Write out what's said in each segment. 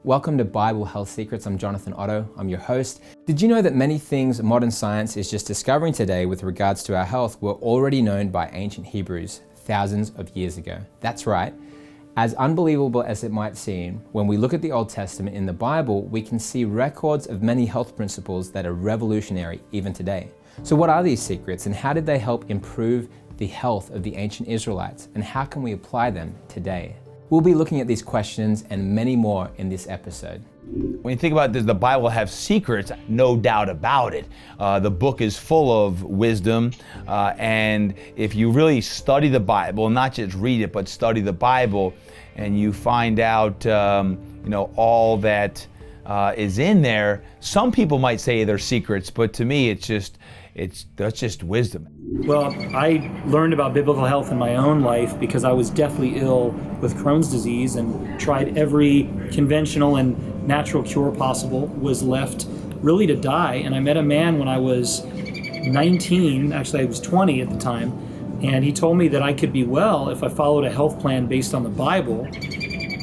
Welcome to Bible Health Secrets. I'm Jonathan Otto. I'm your host. Did you know that many things modern science is just discovering today with regards to our health were already known by ancient Hebrews thousands of years ago? That's right. As unbelievable as it might seem, when we look at the Old Testament in the Bible, we can see records of many health principles that are revolutionary even today. So what are these secrets and how did they help improve the health of the ancient Israelites, and how can we apply them today? We'll be looking at these questions and many more in this episode. When you think about, does the Bible have secrets? No doubt about it. The book is full of wisdom, and if you really study the Bible, not just read it, but study the Bible, and you find out, all that is in there. Some people might say they're secrets, but to me, that's just wisdom. Well, I learned about biblical health in my own life because I was deathly ill with Crohn's disease and tried every conventional and natural cure possible, was left really to die. And I met a man when I was 19, actually I was 20 at the time, and he told me that I could be well if I followed a health plan based on the Bible.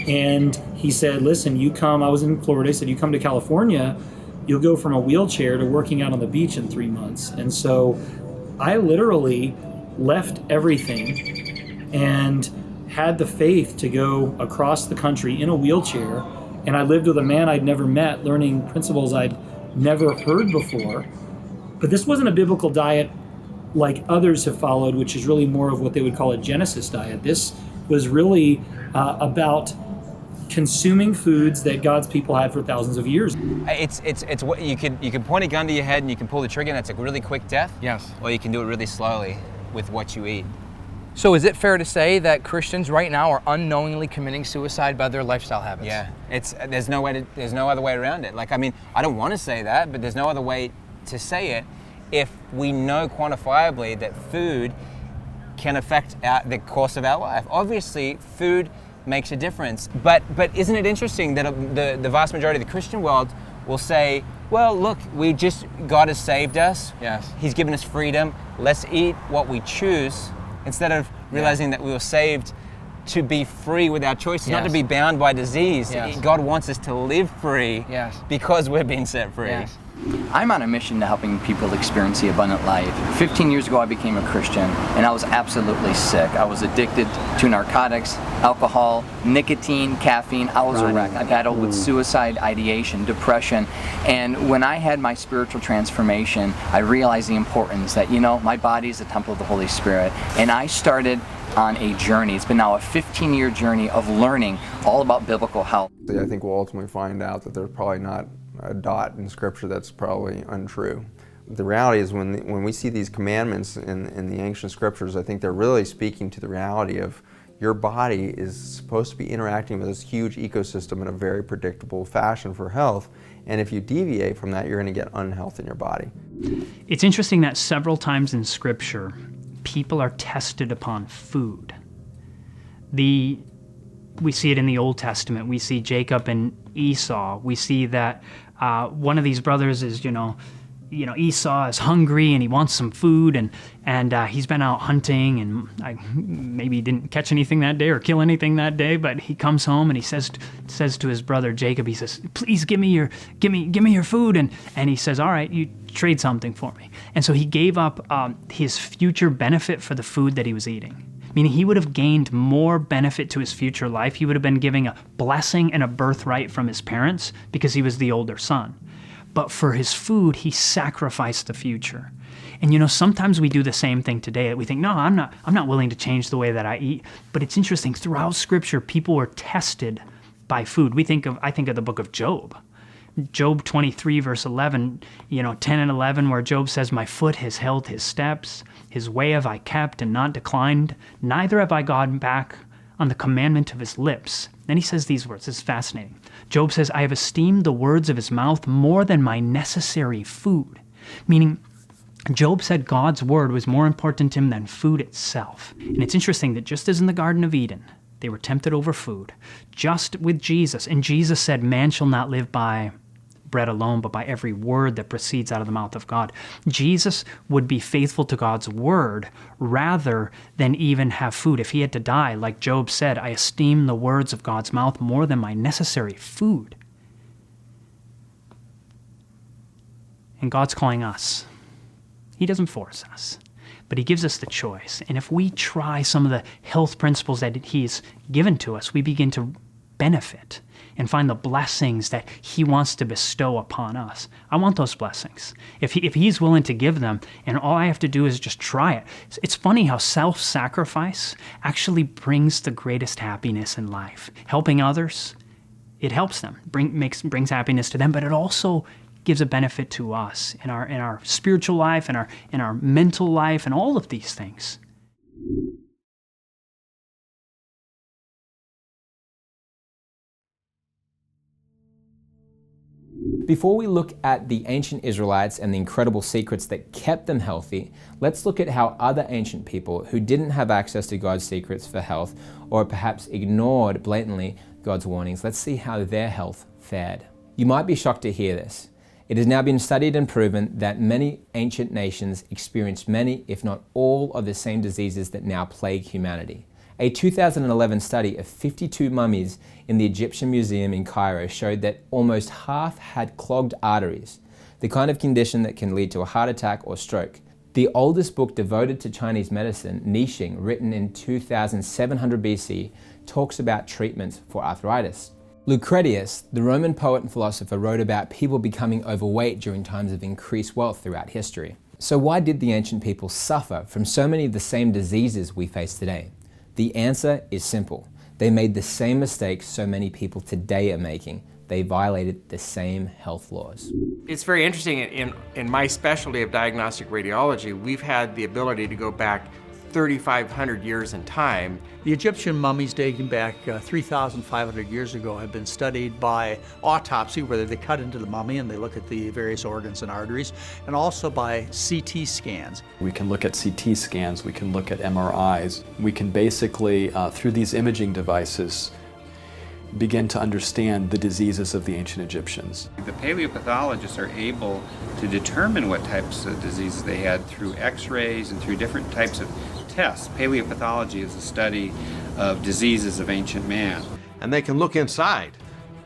And he said, listen, I was in Florida, he said, you come to California, you'll go from a wheelchair to working out on the beach in 3 months. And so I literally left everything and had the faith to go across the country in a wheelchair. And I lived with a man I'd never met, learning principles I'd never heard before. But this wasn't a biblical diet like others have followed, which is really more of what they would call a Genesis diet. This was really about consuming foods that God's people had for thousands of years. It's what you can point a gun to your head and you can pull the trigger and that's a really quick death. Yes. Or you can do it really slowly with what you eat. So is it fair to say that Christians right now are unknowingly committing suicide by their lifestyle habits? Yeah. There's no other way around it. I don't want to say that, but there's no other way to say it if we know quantifiably that food can affect the course of our life. Obviously, food makes a difference. But isn't it interesting that the vast majority of the Christian world will say, well, look, God has saved us. Yes. He's given us freedom. Let's eat what we choose, instead of realizing that we were saved to be free with our choices, not to be bound by disease. Yes. God wants us to live free because we're being set free. Yes. I'm on a mission to helping people experience the abundant life. 15 years ago, I became a Christian, and I was absolutely sick. I was addicted to narcotics, alcohol, nicotine, caffeine. I was a wreck. I battled with suicide, ideation, depression, and when I had my spiritual transformation, I realized the importance that, my body is the temple of the Holy Spirit, and I started on a journey. It's been now a 15-year journey of learning all about biblical health. I think we'll ultimately find out that there's probably not a dot in Scripture that's probably untrue. The reality is when we see these commandments in the ancient Scriptures, I think they're really speaking to the reality of your body is supposed to be interacting with this huge ecosystem in a very predictable fashion for health, and if you deviate from that, you're going to get unhealth in your body. It's interesting that several times in Scripture, people are tested upon food. We see it in the Old Testament. We see Jacob and Esau. We see that one of these brothers is, Esau is hungry and he wants some food, and he's been out hunting and maybe he didn't catch anything that day or kill anything that day, but he comes home and he says to his brother Jacob, he says, "Please give me your food," and he says, "All right, you trade something for me." And so he gave up his future benefit for the food that he was eating. Meaning he would have gained more benefit to his future life. He would have been giving a blessing and a birthright from his parents because he was the older son. But for his food, he sacrificed the future. And sometimes we do the same thing today. We think, no, I'm not willing to change the way that I eat. But it's interesting, throughout Scripture, people were tested by food. I think of the book of Job. Job 23, verse 11, 10 and 11, where Job says, "My foot has held his steps, his way have I kept and not declined, neither have I gone back on the commandment of his lips." Then he says these words, this is fascinating. Job says, "I have esteemed the words of his mouth more than my necessary food." Meaning, Job said God's word was more important to him than food itself. And it's interesting that just as in the Garden of Eden, they were tempted over food, just with Jesus, and Jesus said, "Man shall not live by bread alone, but by every word that proceeds out of the mouth of God." Jesus would be faithful to God's word rather than even have food. If he had to die, like Job said, "I esteem the words of God's mouth more than my necessary food." And God's calling us. He doesn't force us, but he gives us the choice. And if we try some of the health principles that he's given to us, we begin to benefit and find the blessings that he wants to bestow upon us. I want those blessings. If he's willing to give them, and all I have to do is just try it. It's funny how self-sacrifice actually brings the greatest happiness in life. Helping others, it helps them, brings happiness to them, but it also gives a benefit to us in our spiritual life, in our mental life, and all of these things. Before we look at the ancient Israelites and the incredible secrets that kept them healthy, let's look at how other ancient people who didn't have access to God's secrets for health, or perhaps ignored blatantly God's warnings, let's see how their health fared. You might be shocked to hear this. It has now been studied and proven that many ancient nations experienced many, if not all, of the same diseases that now plague humanity. A 2011 study of 52 mummies in the Egyptian Museum in Cairo showed that almost half had clogged arteries, the kind of condition that can lead to a heart attack or stroke. The oldest book devoted to Chinese medicine, Nixing, written in 2700 BC, talks about treatments for arthritis. Lucretius, the Roman poet and philosopher, wrote about people becoming overweight during times of increased wealth throughout history. So why did the ancient people suffer from so many of the same diseases we face today? The answer is simple. They made the same mistakes so many people today are making. They violated the same health laws. It's very interesting. In my specialty of diagnostic radiology, we've had the ability to go back 3,500 years in time. The Egyptian mummies dating back 3,500 years ago have been studied by autopsy, where they cut into the mummy and they look at the various organs and arteries, and also by CT scans. We can look at CT scans, we can look at MRIs. We can basically, through these imaging devices, begin to understand the diseases of the ancient Egyptians. The paleopathologists are able to determine what types of diseases they had through x-rays and through different types of tests. Paleopathology is a study of diseases of ancient man. And they can look inside,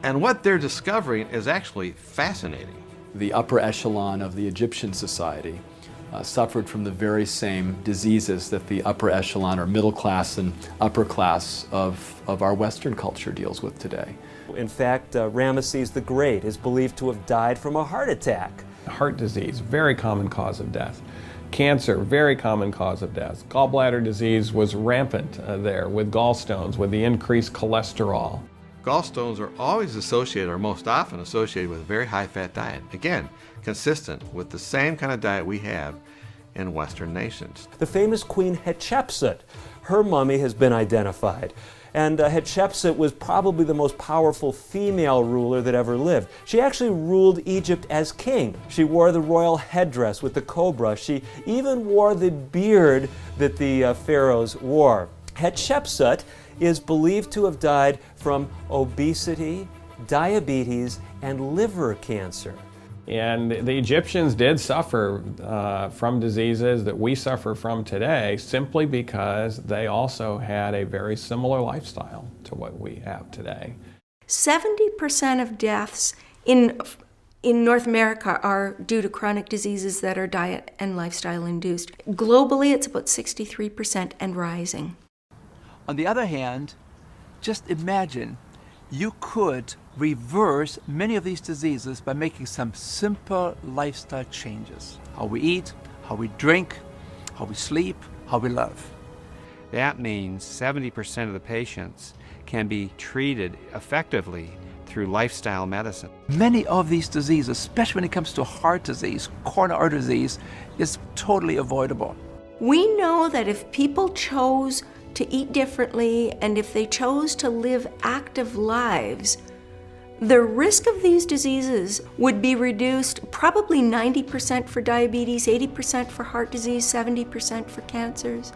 and what they're discovering is actually fascinating. The upper echelon of the Egyptian society suffered from the very same diseases that the upper echelon or middle class and upper class of our Western culture deals with today. In fact, Ramesses the Great is believed to have died from a heart attack. Heart disease, very common cause of death. Cancer, very common cause of death. Gallbladder disease was rampant there with gallstones, with the increased cholesterol. Gallstones are always associated, or most often associated, with a very high-fat diet. Again, consistent with the same kind of diet we have in Western nations. The famous Queen Hatshepsut, her mummy has been identified. And Hatshepsut was probably the most powerful female ruler that ever lived. She actually ruled Egypt as king. She wore the royal headdress with the cobra. She even wore the beard that the pharaohs wore. Hatshepsut is believed to have died from obesity, diabetes, and liver cancer. And the Egyptians did suffer from diseases that we suffer from today simply because they also had a very similar lifestyle to what we have today. 70% of deaths in North America are due to chronic diseases that are diet and lifestyle induced. Globally, it's about 63% and rising. On the other hand, just imagine you could reverse many of these diseases by making some simple lifestyle changes. How we eat, how we drink, how we sleep, how we live. That means 70% of the patients can be treated effectively through lifestyle medicine. Many of these diseases, especially when it comes to heart disease, coronary artery disease, is totally avoidable. We know that if people chose to eat differently and if they chose to live active lives, the risk of these diseases would be reduced probably 90% for diabetes, 80% for heart disease, 70% for cancers,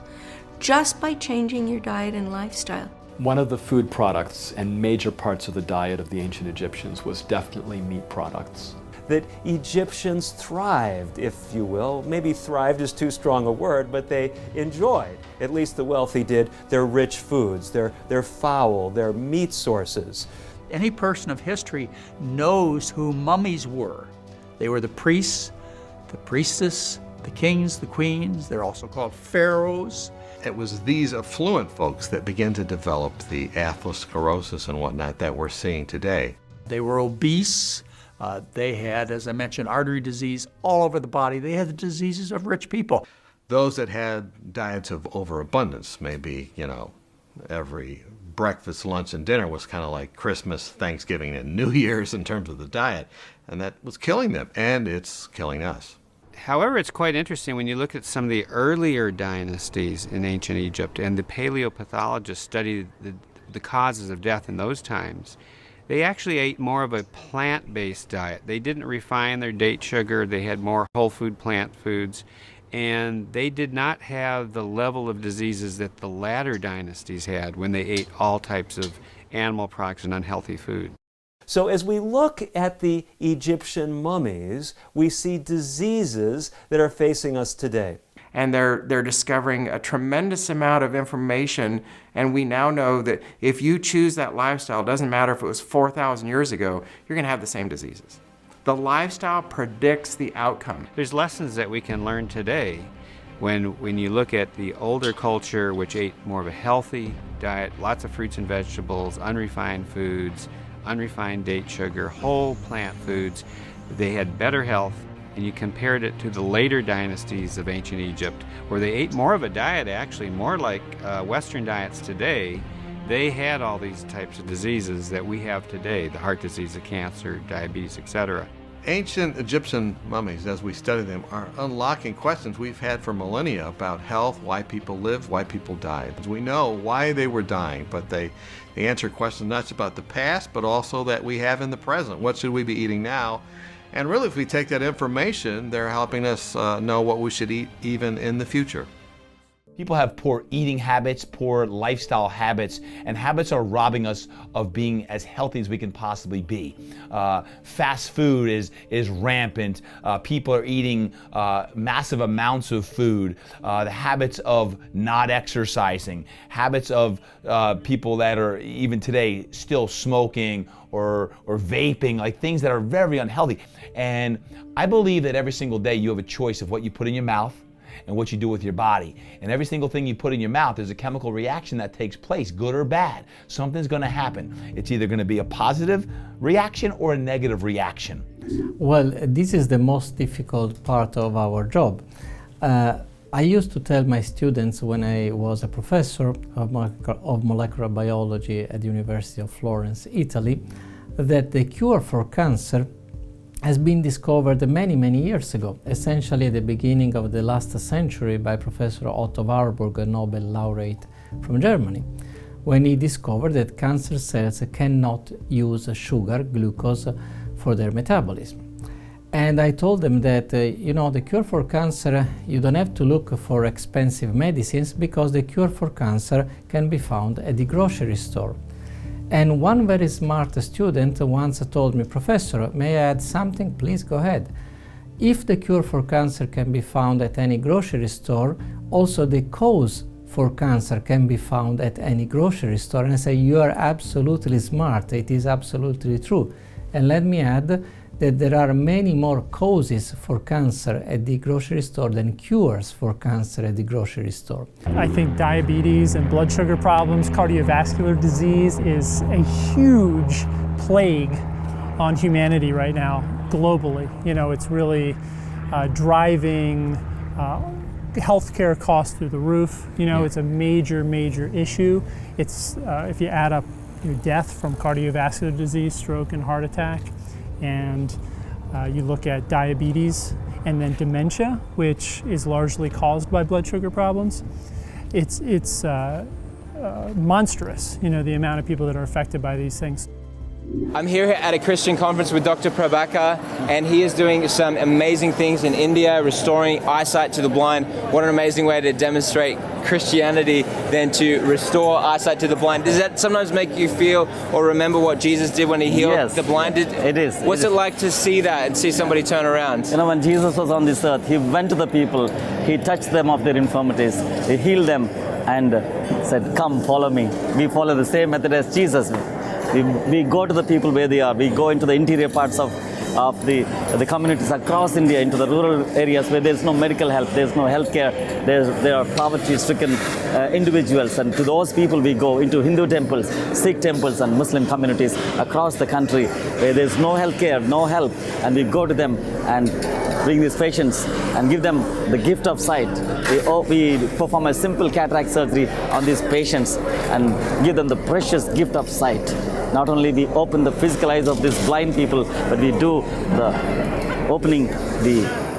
just by changing your diet and lifestyle. One of the food products and major parts of the diet of the ancient Egyptians was definitely meat products. That Egyptians thrived, if you will. Maybe thrived is too strong a word, but they enjoyed, at least the wealthy did, their rich foods, their fowl, their meat sources. Any person of history knows who mummies were. They were the priests the priestess, the kings, the queens. They're also called pharaohs. It was these affluent folks that began to develop the atherosclerosis and whatnot that we're seeing today. They were obese. They had, as I mentioned, artery disease all over the body. They had the diseases of rich people. Those that had diets of overabundance, maybe, every breakfast, lunch, and dinner was kind of like Christmas, Thanksgiving, and New Year's in terms of the diet, and that was killing them, and it's killing us. However, it's quite interesting when you look at some of the earlier dynasties in ancient Egypt, and the paleopathologists studied the causes of death in those times. They actually ate more of a plant-based diet. They didn't refine their date sugar. They had more whole food plant foods. And they did not have the level of diseases that the latter dynasties had when they ate all types of animal products and unhealthy food. So as we look at the Egyptian mummies, we see diseases that are facing us today. And they're discovering a tremendous amount of information, and we now know that if you choose that lifestyle, it doesn't matter if it was 4,000 years ago, you're going to have the same diseases. The lifestyle predicts the outcome. There's lessons that we can learn today when you look at the older culture, which ate more of a healthy diet, lots of fruits and vegetables, unrefined foods, unrefined date sugar, whole plant foods. They had better health. And you compared it to the later dynasties of ancient Egypt, where they ate more of a diet, actually, more like Western diets today. They had all these types of diseases that we have today, the heart disease, the cancer, diabetes, etc. Ancient Egyptian mummies, as we study them, are unlocking questions we've had for millennia about health, why people lived, why people died. We know why they were dying, but they answer questions not just about the past, but also that we have in the present. What should we be eating now? And really, if we take that information, they're helping us know what we should eat even in the future. People have poor eating habits, poor lifestyle habits, and habits are robbing us of being as healthy as we can possibly be. Fast food is rampant. People are eating massive amounts of food. The habits of not exercising, habits of people that are even today still smoking or vaping, like things that are very unhealthy. And I believe that every single day you have a choice of what you put in your mouth and what you do with your body. And every single thing you put in your mouth, there's a chemical reaction that takes place, good or bad. Something's gonna happen. It's either gonna be a positive reaction or a negative reaction. Well, this is the most difficult part of our job. I used to tell my students when I was a professor of molecular biology at the University of Florence, Italy, that the cure for cancer has been discovered many, many years ago, essentially at the beginning of the last century by Professor Otto Warburg, a Nobel laureate from Germany, when he discovered that cancer cells cannot use sugar, glucose, for their metabolism. And I told them that, the cure for cancer, you don't have to look for expensive medicines because the cure for cancer can be found at the grocery store. And one very smart student once told me, Professor, may I add something? Please go ahead. If the cure for cancer can be found at any grocery store, also the cause for cancer can be found at any grocery store. And I say, you are absolutely smart. It is absolutely true. And let me add that there are many more causes for cancer at the grocery store than cures for cancer at the grocery store. I think diabetes and blood sugar problems, cardiovascular disease is a huge plague on humanity right now, globally. It's really driving healthcare costs through the roof. It's a major, major issue. It's, if you add up death from cardiovascular disease, stroke, and heart attack, and you look at diabetes and then dementia, which is largely caused by blood sugar problems. It's monstrous, the amount of people that are affected by these things. I'm here at a Christian conference with Dr. Prabhakar, and he is doing some amazing things in India, restoring eyesight to the blind. What an amazing way to demonstrate Christianity than to restore eyesight to the blind. Does that sometimes make you feel or remember what Jesus did when he healed the blind? It is. What's it like to see that and see somebody turn around? When Jesus was on this earth, he went to the people, he touched them of their infirmities, he healed them and said, come, follow me. We follow the same method as Jesus. We go to the people where they are. We go into the interior parts of of the communities across India into the rural areas where there's no medical help, there's no health care, there are poverty-stricken individuals, and to those people we go into Hindu temples, Sikh temples and Muslim communities across the country where there's no health care, no help, and we go to them and bring these patients and give them the gift of sight. We perform a simple cataract surgery on these patients and give them the precious gift of sight. Not only we open the physical eyes of these blind people, but we do the opening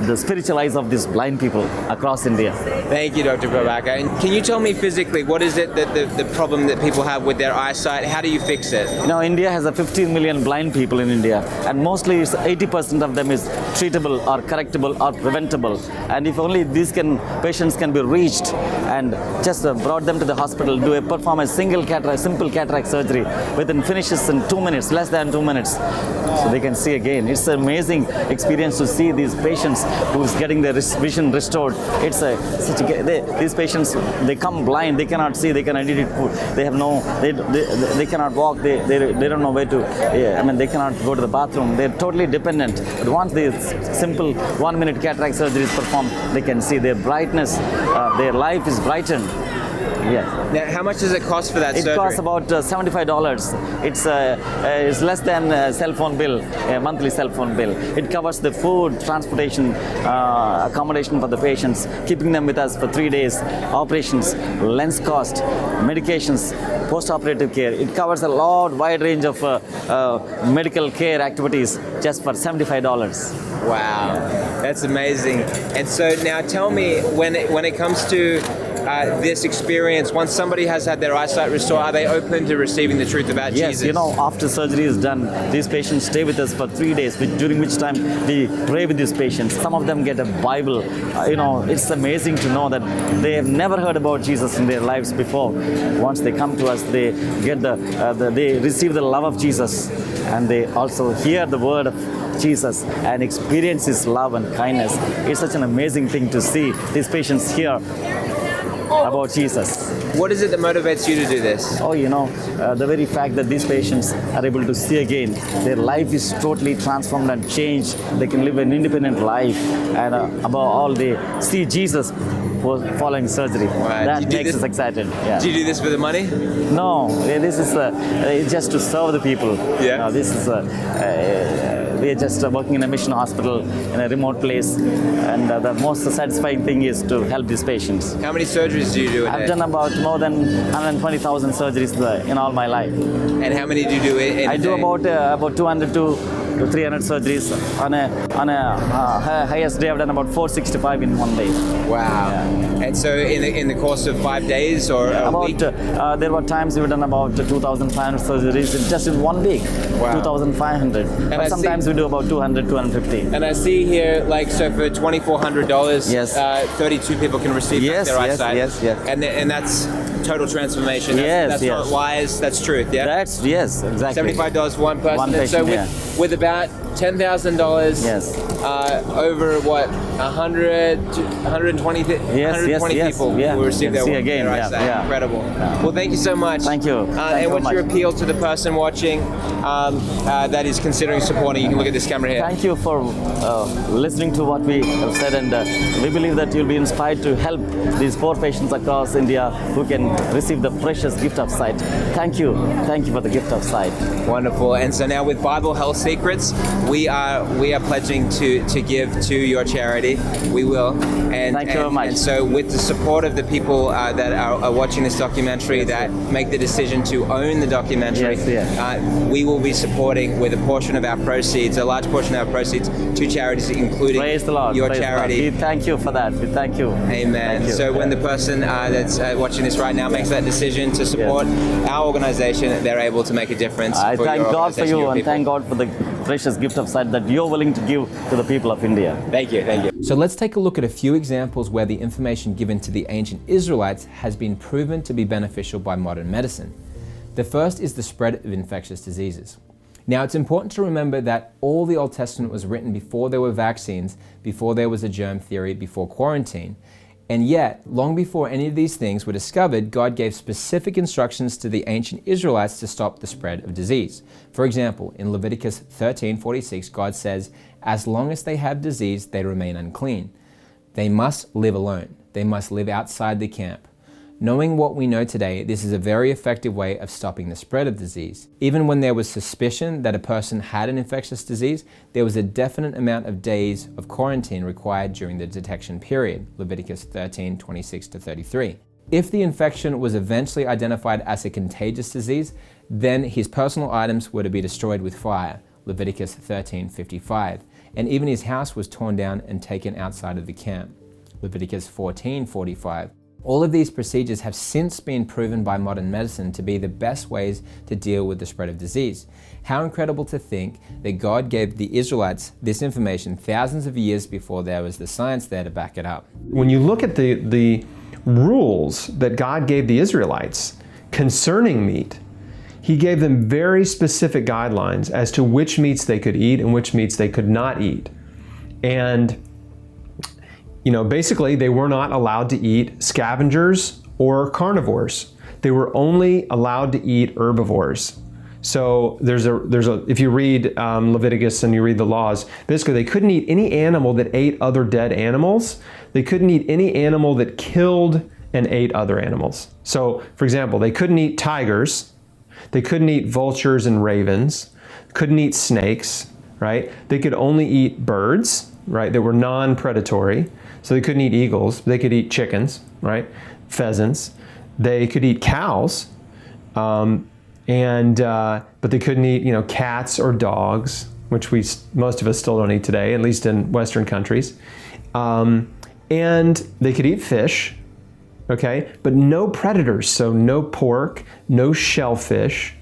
the spiritual eyes of these blind people across India. Thank you, Dr. Prabhakar. And can you tell me physically, what is it that the problem that people have with their eyesight? How do you fix it? You know, India has 15 million blind people in India, and mostly 80% of them is treatable or correctable or preventable. And if only these patients can be reached and just brought them to the hospital, perform a simple cataract surgery within finishes in 2 minutes, less than 2 minutes, so they can see again. It's an amazing experience to see these patients who's getting their vision restored. It's these patients, they come blind, they cannot see, they cannot eat food, they have no, they cannot walk, they don't know where to, they cannot go to the bathroom, they're totally dependent. But once this simple 1 minute cataract surgery is performed, they can see their brightness, their life is brightened. Yes. Now, how much does it cost for that surgery? It costs about $75. It's less than a cell phone bill, a monthly cell phone bill. It covers the food, transportation, accommodation for the patients, keeping them with us for 3 days, operations, lens cost, medications, post-operative care. It covers a wide range of medical care activities just for $75. Wow, that's amazing. And so now tell me, when it comes to this experience, once somebody has had their eyesight restored, are they open to receiving the truth about Jesus? Jesus? You know, after surgery is done, these patients stay with us for 3 days, during which time we pray with these patients. Some of them get a Bible. It's amazing to know that they have never heard about Jesus in their lives before. Once they come to us, they get they receive the love of Jesus, and they also hear the word of Jesus and experience His love and kindness. It's such an amazing thing to see these patients hear about Jesus. What is it that motivates you to do this? Oh, the very fact that these patients are able to see again, their life is totally transformed and changed. They can live an independent life, and above all, they see Jesus following surgery. Right. That makes us excited. Yeah. Do you do this for the money? No, this is it's just to serve the people. Yeah. This is we're just working in a mission hospital in a remote place, and the most satisfying thing is to help these patients. How many surgeries do you do a day? I've done about more than 120,000 surgeries in all my life. And how many do you do in a day? I do about 200 to 300 surgeries. On a highest day, I've done about 465 in one day. Wow. Yeah. And so in the course of 5 days or a week? There were times we've done about 2,500 surgeries just in 1 week. Wow. 2,500. But sometimes we do about 200, 250. And I see here, so for $2,400, yes. 32 people can receive their eyesight. Yes. And that's total transformation. That's not lies, that's truth, yeah? Yes, exactly. $75 for one person. One patient, so with about $10,000, yes. Over 120 people will receive their eyesight. Yeah. Incredible. Well, thank you so much. Thank you. And what's your appeal to the person watching that is considering supporting? You can look at this camera here. Thank you for listening to what we have said, and we believe that you'll be inspired to help these poor patients across India who can receive the precious gift of sight. Thank you for the gift of sight. Wonderful. And so now with Bible Health Secrets, we are pledging to give to your charity. We will. And thank you very much. And so with the support of the people that are watching this documentary, that make the decision to own the documentary, we will be supporting with a portion of our proceeds, a large portion of our proceeds, to charities, including Praise the Lord. your Praise charity. We thank you for that. We thank you. Amen. Thank you. So when the person that's watching this right now makes that decision to support our organization, they're able to make a difference. I for thank your God for organization, you, your and people. thank God for the precious gift of sight that you're willing to give to the people of India. Thank you. So let's take a look at a few examples where the information given to the ancient Israelites has been proven to be beneficial by modern medicine. The first is the spread of infectious diseases. Now, it's important to remember that all the Old Testament was written before there were vaccines, before there was a germ theory, before quarantine. And yet, long before any of these things were discovered, God gave specific instructions to the ancient Israelites to stop the spread of disease. For example, in Leviticus 13:46, God says, "As long as they have disease, they remain unclean. They must live alone. They must live outside the camp." Knowing what we know today, this is a very effective way of stopping the spread of disease. Even when there was suspicion that a person had an infectious disease, there was a definite amount of days of quarantine required during the detection period, Leviticus 13:26-33. If the infection was eventually identified as a contagious disease, then his personal items were to be destroyed with fire, Leviticus 13:55, and even his house was torn down and taken outside of the camp, Leviticus 14:45. All of these procedures have since been proven by modern medicine to be the best ways to deal with the spread of disease. How incredible to think that God gave the Israelites this information thousands of years before there was the science there to back it up. When you look at the rules that God gave the Israelites concerning meat, He gave them very specific guidelines as to which meats they could eat and which meats they could not eat. And basically they were not allowed to eat scavengers or carnivores. They were only allowed to eat herbivores. So if you read Leviticus and you read the laws, basically they couldn't eat any animal that ate other dead animals. They couldn't eat any animal that killed and ate other animals. So, for example, they couldn't eat tigers. They couldn't eat vultures and ravens. Couldn't eat snakes, right? They could only eat birds, right, that were non-predatory. So they couldn't eat eagles. They could eat chickens, right? Pheasants. They could eat cows, but they couldn't eat, cats or dogs, which most of us still don't eat today, at least in Western countries. And they could eat fish, okay, but no predators. So no pork, no shellfish.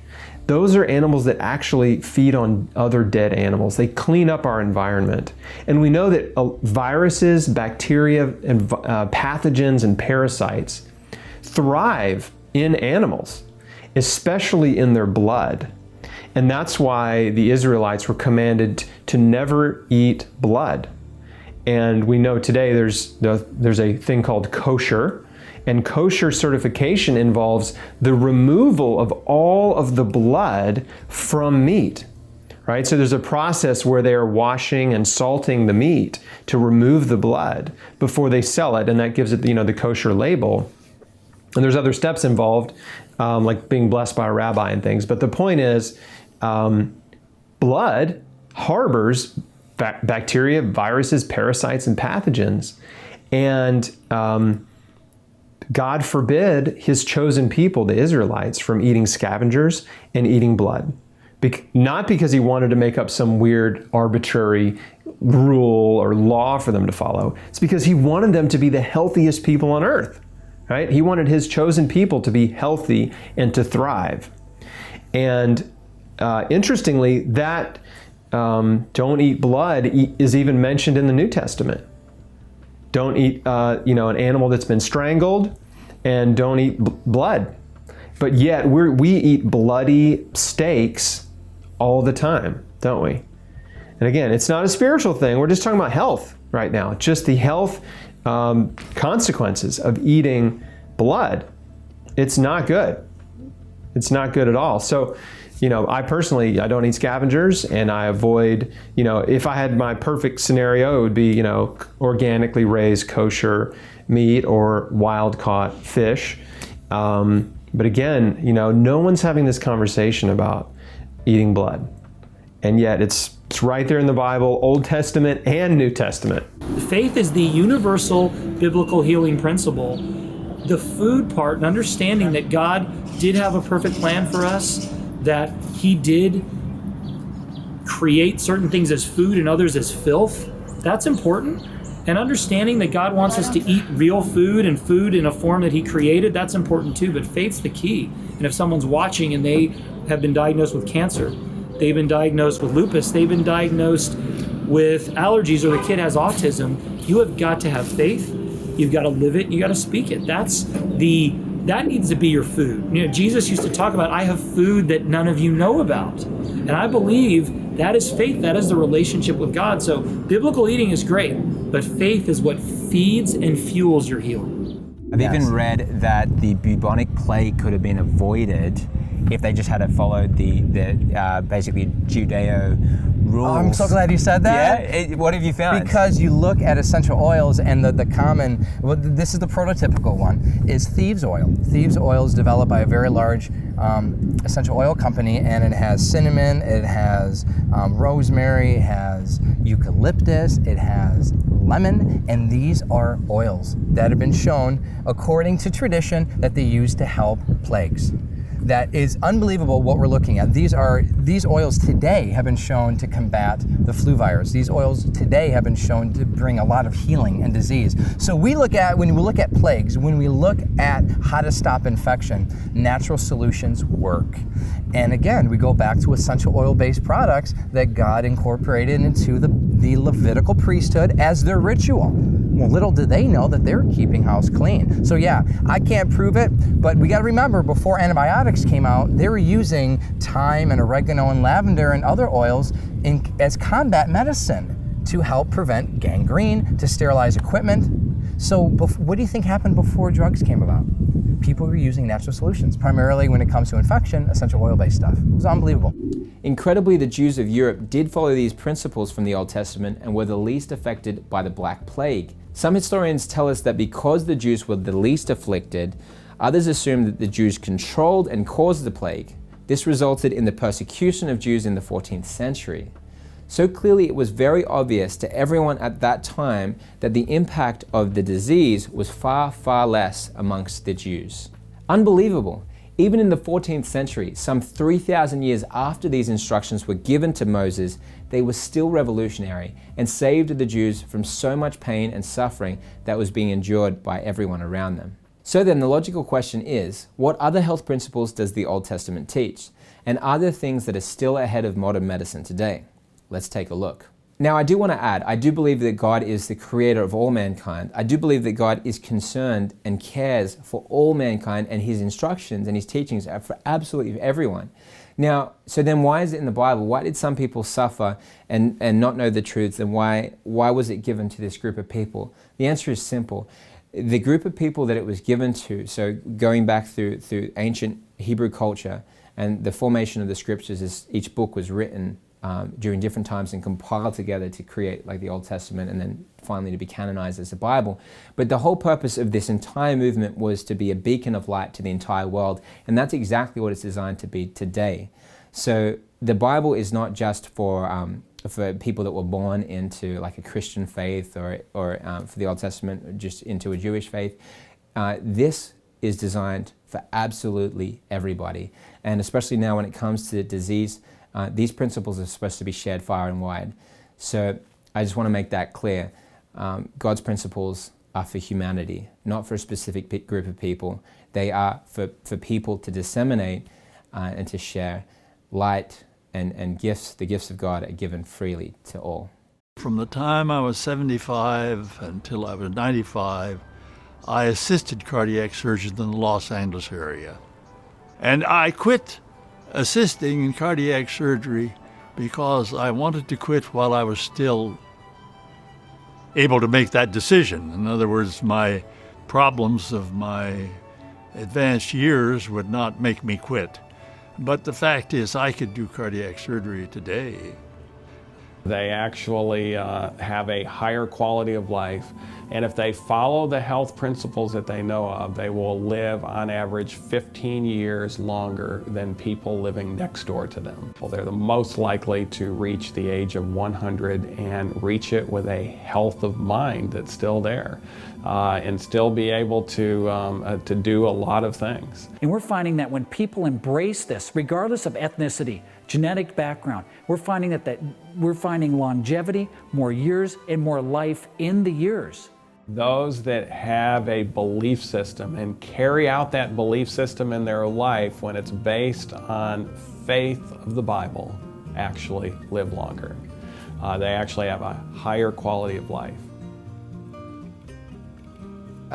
Those are animals that actually feed on other dead animals. They clean up our environment. And we know that viruses, bacteria, and pathogens and parasites thrive in animals, especially in their blood. And that's why the Israelites were commanded to never eat blood. And we know today there's a thing called kosher. And kosher certification involves the removal of all of the blood from meat, right? So there's a process where they are washing and salting the meat to remove the blood before they sell it, and that gives it, the kosher label. And there's other steps involved, like being blessed by a rabbi and things. But the point is, blood harbors bacteria, viruses, parasites, and pathogens. And God forbid His chosen people, the Israelites, from eating scavengers and eating blood. Not because He wanted to make up some weird arbitrary rule or law for them to follow. It's because He wanted them to be the healthiest people on earth, right? He wanted His chosen people to be healthy and to thrive. And interestingly, that don't eat blood is even mentioned in the New Testament. Don't eat, an animal that's been strangled, and don't eat blood. But yet we eat bloody steaks all the time, don't we? And again, it's not a spiritual thing. We're just talking about health right now. Just the health consequences of eating blood. It's not good. It's not good at all. So, I personally, I don't eat scavengers, and I avoid, if I had my perfect scenario, it would be, organically raised kosher meat or wild caught fish. But again, no one's having this conversation about eating blood. And yet it's right there in the Bible, Old Testament and New Testament. Faith is the universal biblical healing principle. The food part and understanding that God did have a perfect plan for us, that He did create certain things as food and others as filth, that's important. And understanding that God wants us to eat real food and food in a form that He created, that's important too. But faith's the key. And if someone's watching and they have been diagnosed with cancer, they've been diagnosed with lupus, they've been diagnosed with allergies, or the kid has autism, you have got to have faith. You've got to live it. You got to speak it. That needs to be your food. Jesus used to talk about, I have food that none of you know about. And I believe that is faith. That is the relationship with God. So biblical eating is great. but faith is what feeds and fuels your healing. I've even read that the bubonic plague could have been avoided if they just had followed the basically Judeo rules. Oh, I'm so glad you said that. Yeah, what have you found? Because you look at essential oils and the common, well, this is the prototypical one, is thieves oil. Thieves oil is developed by a very large essential oil company, and it has cinnamon, it has rosemary, it has eucalyptus, it has lemon, and these are oils that have been shown, according to tradition, that they use to help plagues. That is unbelievable what we're looking at. These oils today have been shown to combat the flu virus. These oils today have been shown to bring a lot of healing and disease. So when we look at plagues, when we look at how to stop infection, natural solutions work. And again, we go back to essential oil-based products that God incorporated into the Levitical priesthood as their ritual. Well, little did they know that they're keeping house clean. So yeah, I can't prove it, but we got to remember, before antibiotics came out, they were using thyme and oregano and lavender and other oils as combat medicine to help prevent gangrene, to sterilize equipment. So what do you think happened before drugs came about? People were using natural solutions, primarily when it comes to infection, essential oil-based stuff. It was unbelievable. Incredibly, the Jews of Europe did follow these principles from the Old Testament and were the least affected by the Black Plague. Some historians tell us that because the Jews were the least afflicted, others assume that the Jews controlled and caused the plague. This resulted in the persecution of Jews in the 14th century. So clearly it was very obvious to everyone at that time that the impact of the disease was far, far less amongst the Jews. Unbelievable. Even in the 14th century, some 3,000 years after these instructions were given to Moses, they were still revolutionary and saved the Jews from so much pain and suffering that was being endured by everyone around them. So then the logical question is, what other health principles does the Old Testament teach? And are there things that are still ahead of modern medicine today? Let's take a look. Now, I do want to add, I do believe that God is the creator of all mankind. I do believe that God is concerned and cares for all mankind, and his instructions and his teachings are for absolutely everyone. Now, so then why is it in the Bible? Why did some people suffer and not know the truths, and why was it given to this group of people? The answer is simple. The group of people that it was given to, so going back through ancient Hebrew culture and the formation of the scriptures, as each book was written during different times and compiled together to create like the Old Testament and then finally to be canonized as the Bible. But the whole purpose of this entire movement was to be a beacon of light to the entire world, and that's exactly what it's designed to be today. So the Bible is not just for people that were born into like a Christian faith or for the Old Testament or just into a Jewish faith. This is designed for absolutely everybody, and especially now when it comes to disease, these principles are supposed to be shared far and wide. So I just want to make that clear. God's principles are for humanity, not for a specific group of people. They are for people to disseminate and to share. Light and gifts, the gifts of God are given freely to all. From the time I was 75 until I was 95, I assisted cardiac surgeons in the Los Angeles area. And I quit assisting in cardiac surgery because I wanted to quit while I was still able to make that decision. In other words, my problems of my advanced years would not make me quit. But the fact is, I could do cardiac surgery today. They actually have a higher quality of life, and if they follow the health principles that they know of, they will live on average 15 years longer than people living next door to them. Well, they're the most likely to reach the age of 100 and reach it with a health of mind that's still there, and still be able to do a lot of things. And we're finding that when people embrace this, regardless of ethnicity, genetic background, we're finding longevity, more years, and more life in the years. Those that have a belief system and carry out that belief system in their life when it's based on faith of the Bible actually live longer. They actually have a higher quality of life.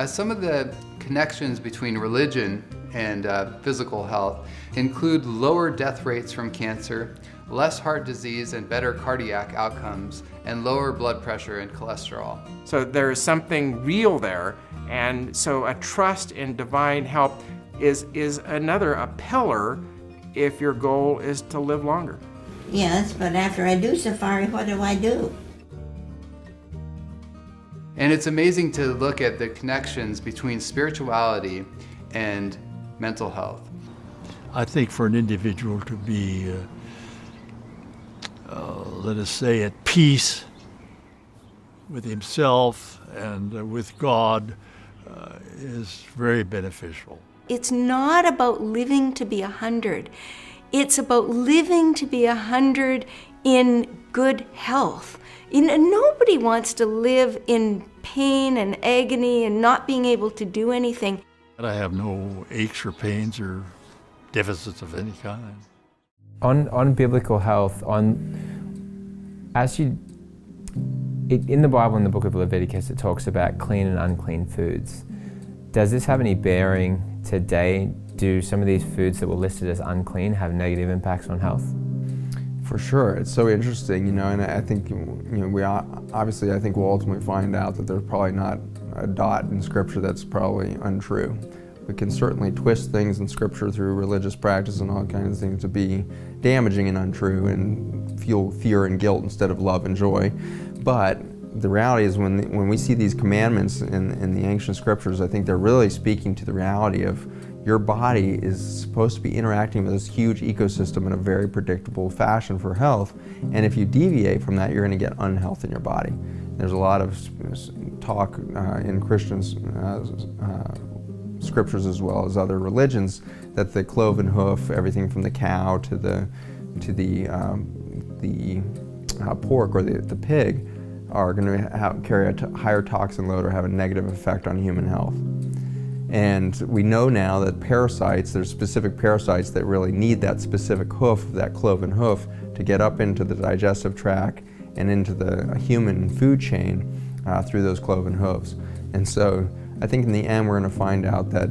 Some of the connections between religion and physical health include lower death rates from cancer, less heart disease and better cardiac outcomes, and lower blood pressure and cholesterol. So there's something real there, and so a trust in divine help is a pillar if your goal is to live longer. Yes, but after I do safari, what do I do? And it's amazing to look at the connections between spirituality and mental health. I think for an individual to be, let us say, at peace with himself and with God is very beneficial. It's not about living to be 100. It's about living to be 100 in good health. Nobody wants to live in pain and agony and not being able to do anything. I have no aches or pains or deficits of any kind. On biblical health, in the Bible, in the book of Leviticus, it talks about clean and unclean foods. Does this have any bearing today? Do some of these foods that were listed as unclean have negative impacts on health? For sure, it's so interesting, and I think, we obviously, I think we'll ultimately find out that there's probably not a dot in Scripture that's probably untrue. We can certainly twist things in Scripture through religious practice and all kinds of things to be damaging and untrue and fuel fear and guilt instead of love and joy. But the reality is when we see these commandments in the ancient Scriptures, I think they're really speaking to the reality of your body is supposed to be interacting with this huge ecosystem in a very predictable fashion for health. And if you deviate from that, you're going to get unhealth in your body. There's a lot of talk in Christians scriptures as well as other religions that the cloven hoof, everything from the cow to the pork or the pig, are going to carry a higher toxin load or have a negative effect on human health. And we know now that parasites, there's specific parasites that really need that specific hoof, that cloven hoof, to get up into the digestive tract and into the human food chain through those cloven hooves. And so I think in the end we're going to find out that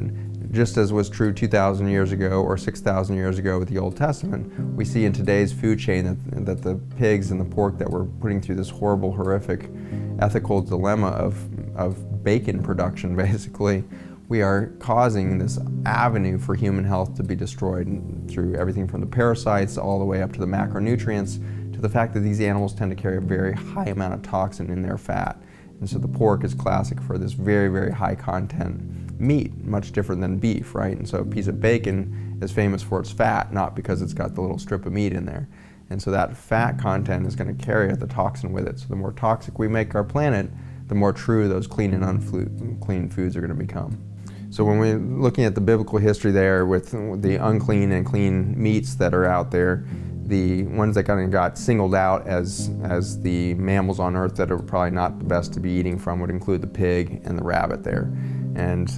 just as was true 2,000 years ago or 6,000 years ago with the Old Testament, we see in today's food chain that the pigs and the pork that we're putting through this horrible, horrific ethical dilemma of bacon production, basically, we are causing this avenue for human health to be destroyed through everything from the parasites all the way up to the macronutrients to the fact that these animals tend to carry a very high amount of toxin in their fat. And so the pork is classic for this very, very high content meat, much different than beef, right? And so a piece of bacon is famous for its fat, not because it's got the little strip of meat in there. And so that fat content is going to carry the toxin with it. So the more toxic we make our planet, the more true those clean and unclean foods are going to become. So when we're looking at the biblical history there with the unclean and clean meats that are out there, the ones that kind of got singled out as the mammals on Earth that are probably not the best to be eating from would include the pig and the rabbit there. And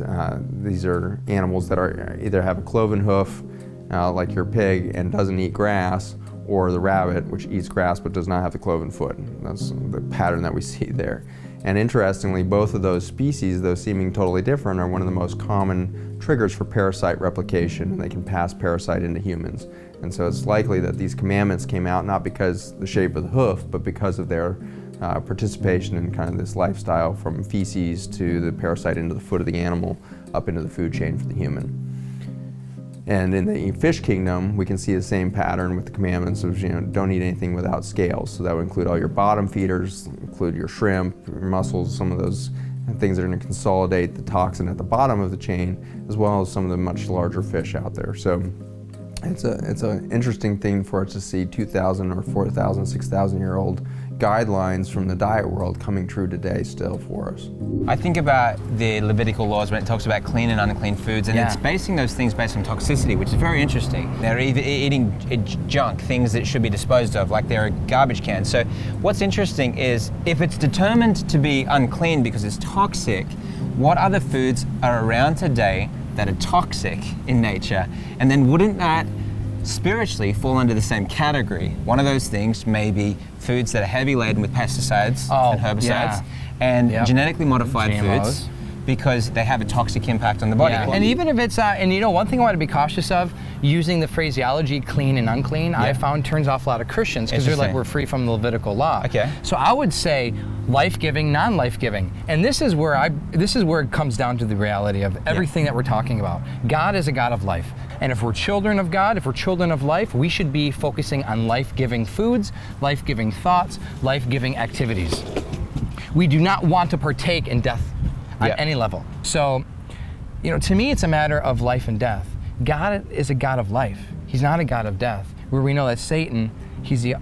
these are animals that are either have a cloven hoof, like your pig, and doesn't eat grass, or the rabbit, which eats grass but does not have the cloven foot. That's the pattern that we see there. And interestingly, both of those species, though seeming totally different, are one of the most common triggers for parasite replication, and they can pass parasite into humans. And so it's likely that these commandments came out not because the shape of the hoof, but because of their participation in kind of this lifestyle from feces to the parasite into the foot of the animal, up into the food chain for the human. And in the fish kingdom, we can see the same pattern with the commandments of, don't eat anything without scales. So that would include all your bottom feeders, include your shrimp, your mussels, some of those things that are going to consolidate the toxin at the bottom of the chain, as well as some of the much larger fish out there. So it's an interesting thing for us to see 2,000 or 4,000, 6,000 year old guidelines from the diet world coming true today still for us. I think about the Levitical laws when it talks about clean and unclean foods, and it's basing those things based on toxicity, which is very interesting. They're either eating junk, things that should be disposed of, like they're a garbage can. So what's interesting is if it's determined to be unclean because it's toxic, what other foods are around today that are toxic in nature? And then wouldn't that spiritually fall under the same category? One of those things may be foods that are heavy laden with pesticides and herbicides and genetically modified GMOs. foods. because they have a toxic impact on the body. Yeah. And even if it's, and you know, one thing I want to be cautious of, using the phraseology clean and unclean, I found turns off a lot of Christians because they're like, we're free from the Levitical law. Okay. So I would say life-giving, non-life-giving. And this is where it comes down to the reality of everything that we're talking about. God is a God of life. And if we're children of God, if we're children of life, we should be focusing on life-giving foods, life-giving thoughts, life-giving activities. We do not want to partake in death on any level. So, you know, to me, it's a matter of life and death. God is a God of life. He's not a God of death. Where we know that Satan, he's the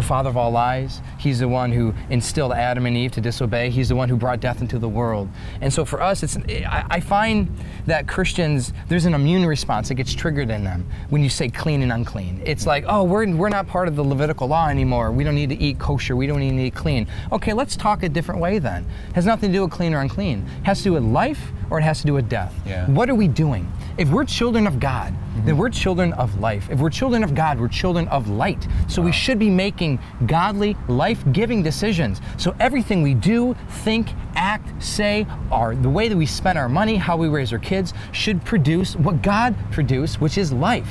father of all lies. He's the one who instilled Adam and Eve to disobey. He's the one who brought death into the world. And so for us, I find that Christians, there's an immune response that gets triggered in them when you say clean and unclean. It's like, oh, we're not part of the Levitical law anymore. We don't need to eat kosher. We don't need to eat clean. Okay, let's talk a different way then. It has nothing to do with clean or unclean. It has to do with life or it has to do with death. Yeah. What are we doing? If we're children of God, then we're children of life. If we're children of God, we're children of light. So we should be making godly, life-giving decisions. So everything we do, think, act, say, the way that we spend our money, how we raise our kids, should produce what God produced, which is life.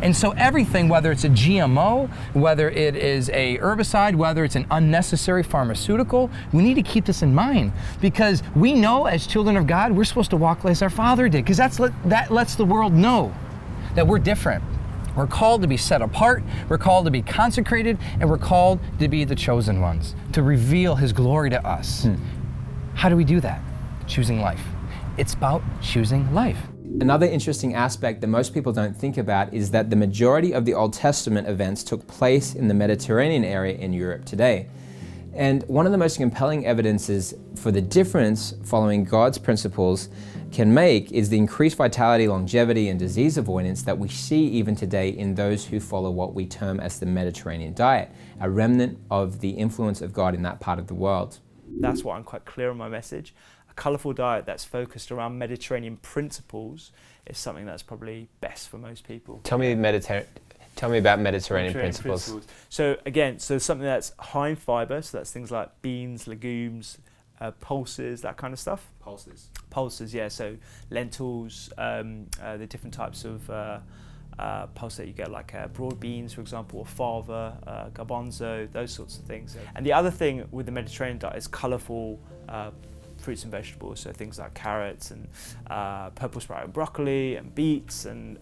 And so everything, whether it's a GMO, whether it is a herbicide, whether it's an unnecessary pharmaceutical, we need to keep this in mind because we know as children of God, we're supposed to walk as our Father did because that lets the world know that we're different. We're called to be set apart, we're called to be consecrated, and we're called to be the chosen ones, to reveal His glory to us. How do we do that? Choosing life. It's about choosing life. Another interesting aspect that most people don't think about is that the majority of the Old Testament events took place in the Mediterranean area in Europe today. And one of the most compelling evidences for the difference following God's principles can make is the increased vitality, longevity, and disease avoidance that we see even today in those who follow what we term as the Mediterranean diet, a remnant of the influence of God in that part of the world. That's why I'm quite clear on my message. A colourful diet that's focused around Mediterranean principles is something that's probably best for most people. Tell me about Mediterranean principles. So again, something that's high in fibre, so that's things like beans, legumes, pulses, that kind of stuff. Pulses, yeah. So lentils, the different types of pulse that you get, like broad beans, for example, or fava, garbanzo, those sorts of things. And the other thing with the Mediterranean diet is colourful fruits and vegetables, so things like carrots and purple sprouted broccoli and beets and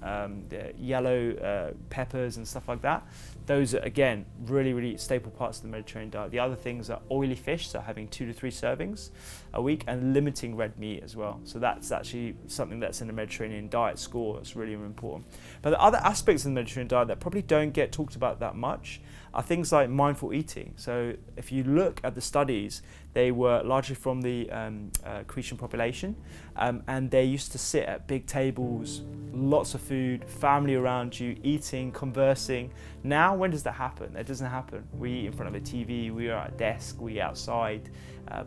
yellow peppers and stuff like that. Those are, again, really, really staple parts of the Mediterranean diet. The other things are oily fish, so having 2 to 3 servings a week, and limiting red meat as well. So that's actually something that's in the Mediterranean diet score that's really important. But the other aspects of the Mediterranean diet that probably don't get talked about that much are things like mindful eating. So if you look at the studies, they were largely from the Cretan population, and they used to sit at big tables, lots of food, family around you, eating, conversing. Now, when does that happen? That doesn't happen. We eat in front of a TV, we are at a desk, we outside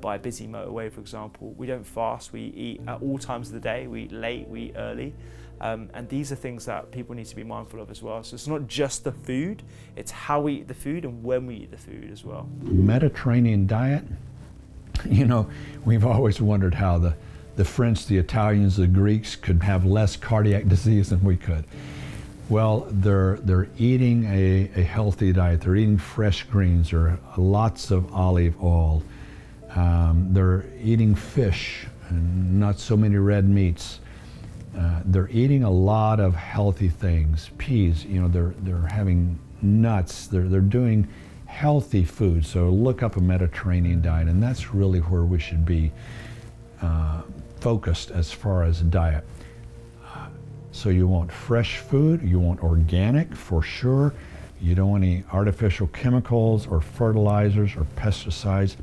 by a busy motorway, for example. We don't fast, we eat at all times of the day, we eat late, we eat early. And these are things that people need to be mindful of as well. So it's not just the food, it's how we eat the food and when we eat the food as well. Mediterranean diet, you know, we've always wondered how the French, the Italians, the Greeks could have less cardiac disease than we could. Well, they're eating a healthy diet. They're eating fresh greens, or lots of olive oil. They're eating fish and not so many red meats. They're eating a lot of healthy things. Peas, you know, they're having nuts. They're doing healthy food. So look up a Mediterranean diet, and that's really where we should be focused as far as diet. So you want fresh food, you want organic for sure. You don't want any artificial chemicals or fertilizers or pesticides,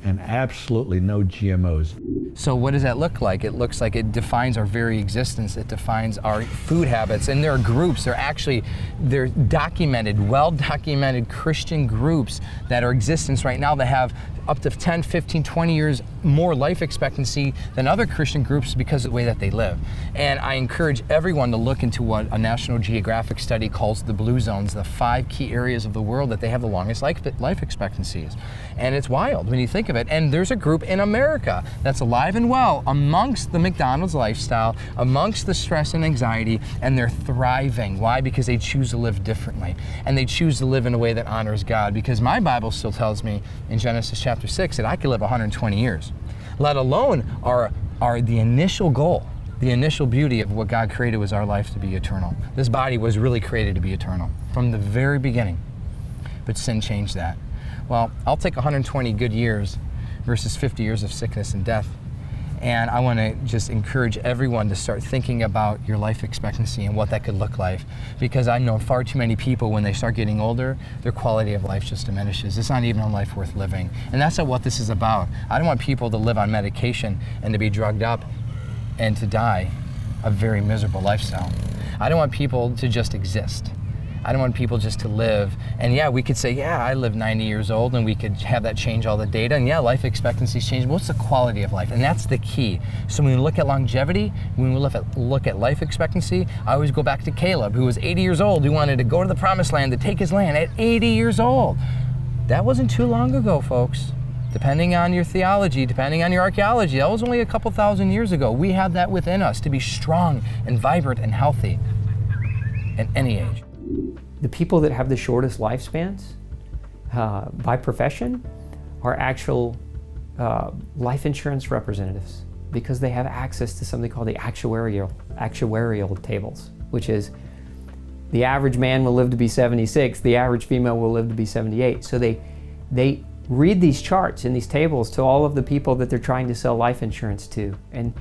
and absolutely no GMOs. So what does that look like? It looks like it defines our very existence. It defines our food habits. And there are groups, they're documented, well-documented Christian groups that are in existence right now that have up to 10, 15, 20 years more life expectancy than other Christian groups because of the way that they live. And I encourage everyone to look into what a National Geographic study calls the blue zones, the 5 key areas of the world that they have the longest life expectancies. And it's wild when you think of it. And there's a group in America that's alive and well amongst the McDonald's lifestyle, amongst the stress and anxiety, and they're thriving. Why? Because they choose to live differently. And they choose to live in a way that honors God. Because my Bible still tells me in Genesis chapter 6 that I could live 120 years, let alone are the initial goal, the initial beauty of what God created was our life to be eternal. This body was really created to be eternal from the very beginning, but sin changed that. Well, I'll take 120 good years versus 50 years of sickness and death. And I want to just encourage everyone to start thinking about your life expectancy and what that could look like. Because I know far too many people, when they start getting older, their quality of life just diminishes. It's not even a life worth living. And that's not what this is about. I don't want people to live on medication and to be drugged up and to die a very miserable lifestyle. I don't want people to just exist. I don't want people just to live. And yeah, we could say, yeah, I live 90 years old, and we could have that change all the data. And yeah, life expectancies change. What's the quality of life? And that's the key. So when we look at longevity, when we look at life expectancy, I always go back to Caleb, who was 80 years old, who wanted to go to the promised land, to take his land at 80 years old. That wasn't too long ago, folks. Depending on your theology, depending on your archaeology, that was only a couple thousand years ago. We have that within us to be strong and vibrant and healthy at any age. The people that have the shortest lifespans by profession are actual life insurance representatives, because they have access to something called the actuarial tables, which is the average man will live to be 76, the average female will live to be 78. So they read these charts and these tables to all of the people that they're trying to sell life insurance to. And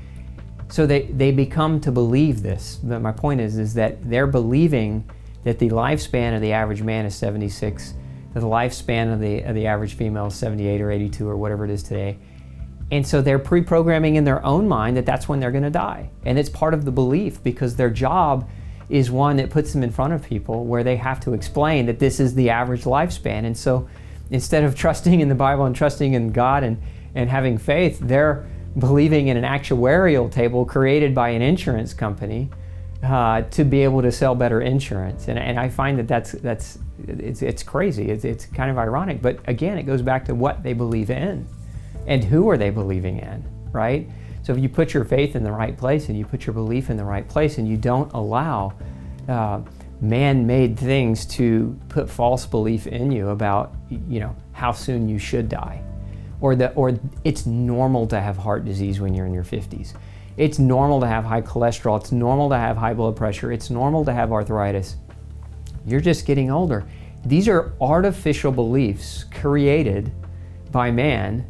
so they become to believe this. But my point is that they're believing that the lifespan of the average man is 76, that the lifespan of the average female is 78 or 82 or whatever it is today. And so they're pre-programming in their own mind that that's when they're going to die. And it's part of the belief, because their job is one that puts them in front of people where they have to explain that this is the average lifespan. And so instead of trusting in the Bible and trusting in God and having faith, they're believing in an actuarial table created by an insurance company to be able to sell better insurance. And I find that it's crazy. It's kind of ironic. But again, it goes back to what they believe in and who are they believing in, right? So if you put your faith in the right place and you put your belief in the right place and you don't allow man-made things to put false belief in you about, how soon you should die, or it's normal to have heart disease when you're in your 50s. It's normal to have high cholesterol. It's normal to have high blood pressure. It's normal to have arthritis. You're just getting older. These are artificial beliefs created by man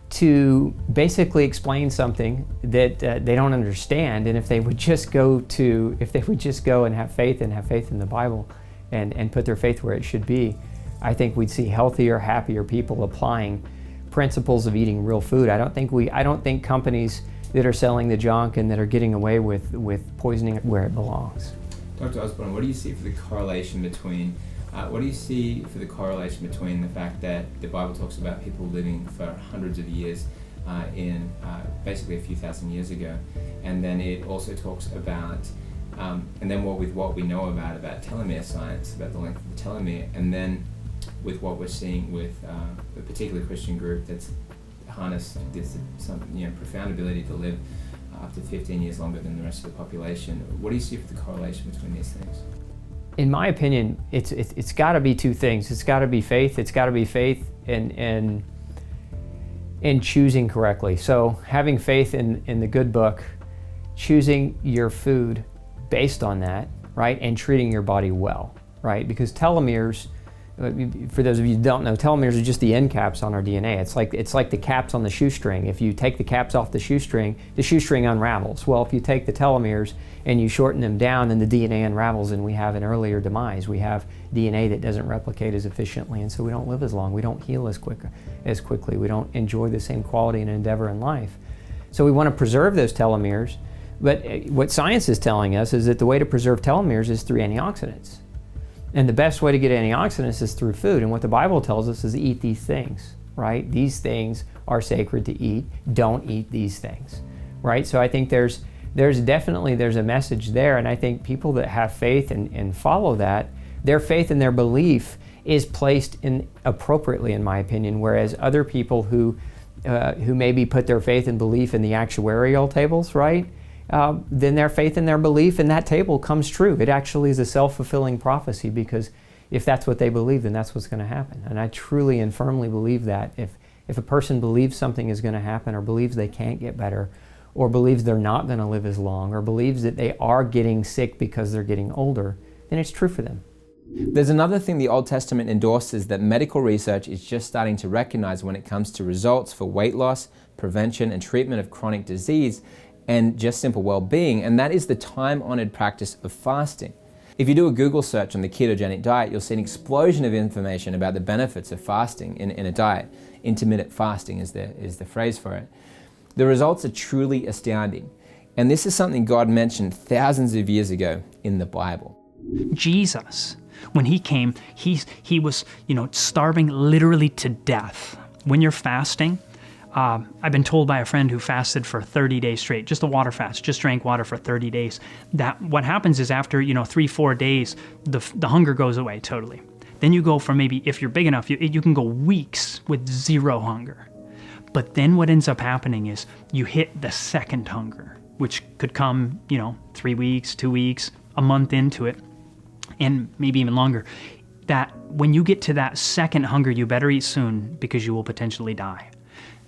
to basically explain something that they don't understand. And if they would just go and have faith in the Bible and put their faith where it should be, I think we'd see healthier, happier people applying principles of eating real food. I don't think companies that are selling the junk and that are getting away with poisoning where it belongs. Dr. Osborne, what do you see for the correlation between the fact that the Bible talks about people living for hundreds of years in basically a few thousand years ago, and then it also talks about, and then with what we know about telomere science, about the length of the telomere, and then with what we're seeing with a particular Christian group that's harnessed this profound ability to live up to 15 years longer than the rest of the population. What do you see for the correlation between these things? In my opinion, it's got to be two things. It's got to be faith. It's got to be faith in choosing correctly. So having faith in the good book, choosing your food based on that, right, and treating your body well, right? Because telomeres, for those of you who don't know, telomeres are just the end caps on our DNA. It's like the caps on the shoestring. If you take the caps off the shoestring unravels. Well, if you take the telomeres and you shorten them down, then the DNA unravels and we have an earlier demise. We have DNA that doesn't replicate as efficiently, and so we don't live as long. We don't heal as quickly. We don't enjoy the same quality and endeavor in life. So we want to preserve those telomeres, but what science is telling us is that the way to preserve telomeres is through antioxidants. And the best way to get antioxidants is through food. And what the Bible tells us is eat these things. right? These things are sacred to eat. Don't eat these things, right? So I think there's a message there, and I think people that have faith and follow that, their faith and their belief is placed in appropriately, in my opinion, whereas other people who maybe put their faith and belief in the actuarial tables, right? Then their faith and their belief in that table comes true. It actually is a self-fulfilling prophecy, because if that's what they believe, then that's what's going to happen. And I truly and firmly believe that if a person believes something is going to happen, or believes they can't get better, or believes they're not going to live as long, or believes that they are getting sick because they're getting older, then it's true for them. There's another thing the Old Testament endorses that medical research is just starting to recognize when it comes to results for weight loss, prevention, and treatment of chronic disease, and just simple well-being, and that is the time-honored practice of fasting. If you do a Google search on the ketogenic diet, you'll see an explosion of information about the benefits of fasting in a diet. Intermittent fasting is the phrase for it. The results are truly astounding, and this is something God mentioned thousands of years ago in the Bible. Jesus, when he came, he was, starving literally to death. When you're fasting, I've been told by a friend who fasted for 30 days straight, just a water fast, just drank water for 30 days, that what happens is after, 3-4 days, the hunger goes away totally. Then you go for maybe, if you're big enough, you can go weeks with zero hunger. But then what ends up happening is you hit the second hunger, which could come, 3 weeks, 2 weeks, a month into it, and maybe even longer. That when you get to that second hunger, you better eat soon, because you will potentially die.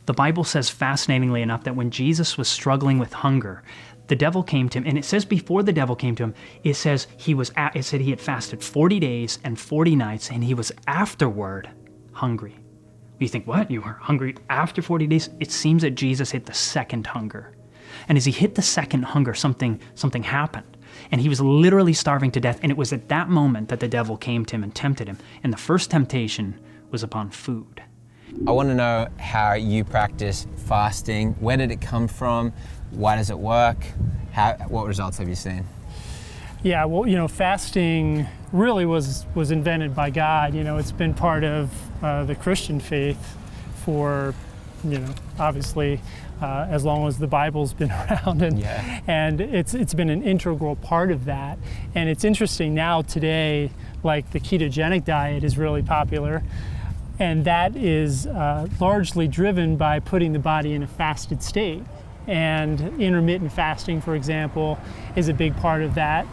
The Bible says, fascinatingly enough, that when Jesus was struggling with hunger, the devil came to him, and it says before the devil came to him, it said he had fasted 40 days and 40 nights, and he was afterward hungry. You think, what? You were hungry after 40 days? It seems that Jesus hit the second hunger. And as he hit the second hunger, something happened. And he was literally starving to death, and it was at that moment that the devil came to him and tempted him. And the first temptation was upon food. I want to know how you practice fasting. Where did it come from? Why does it work? What results have you seen? Yeah, well, fasting really was invented by God. It's been part of the Christian faith for, obviously as long as the Bible's been around, and it's been an integral part of that. And it's interesting now today, like the ketogenic diet is really popular. And that is largely driven by putting the body in a fasted state. And intermittent fasting, for example, is a big part of that.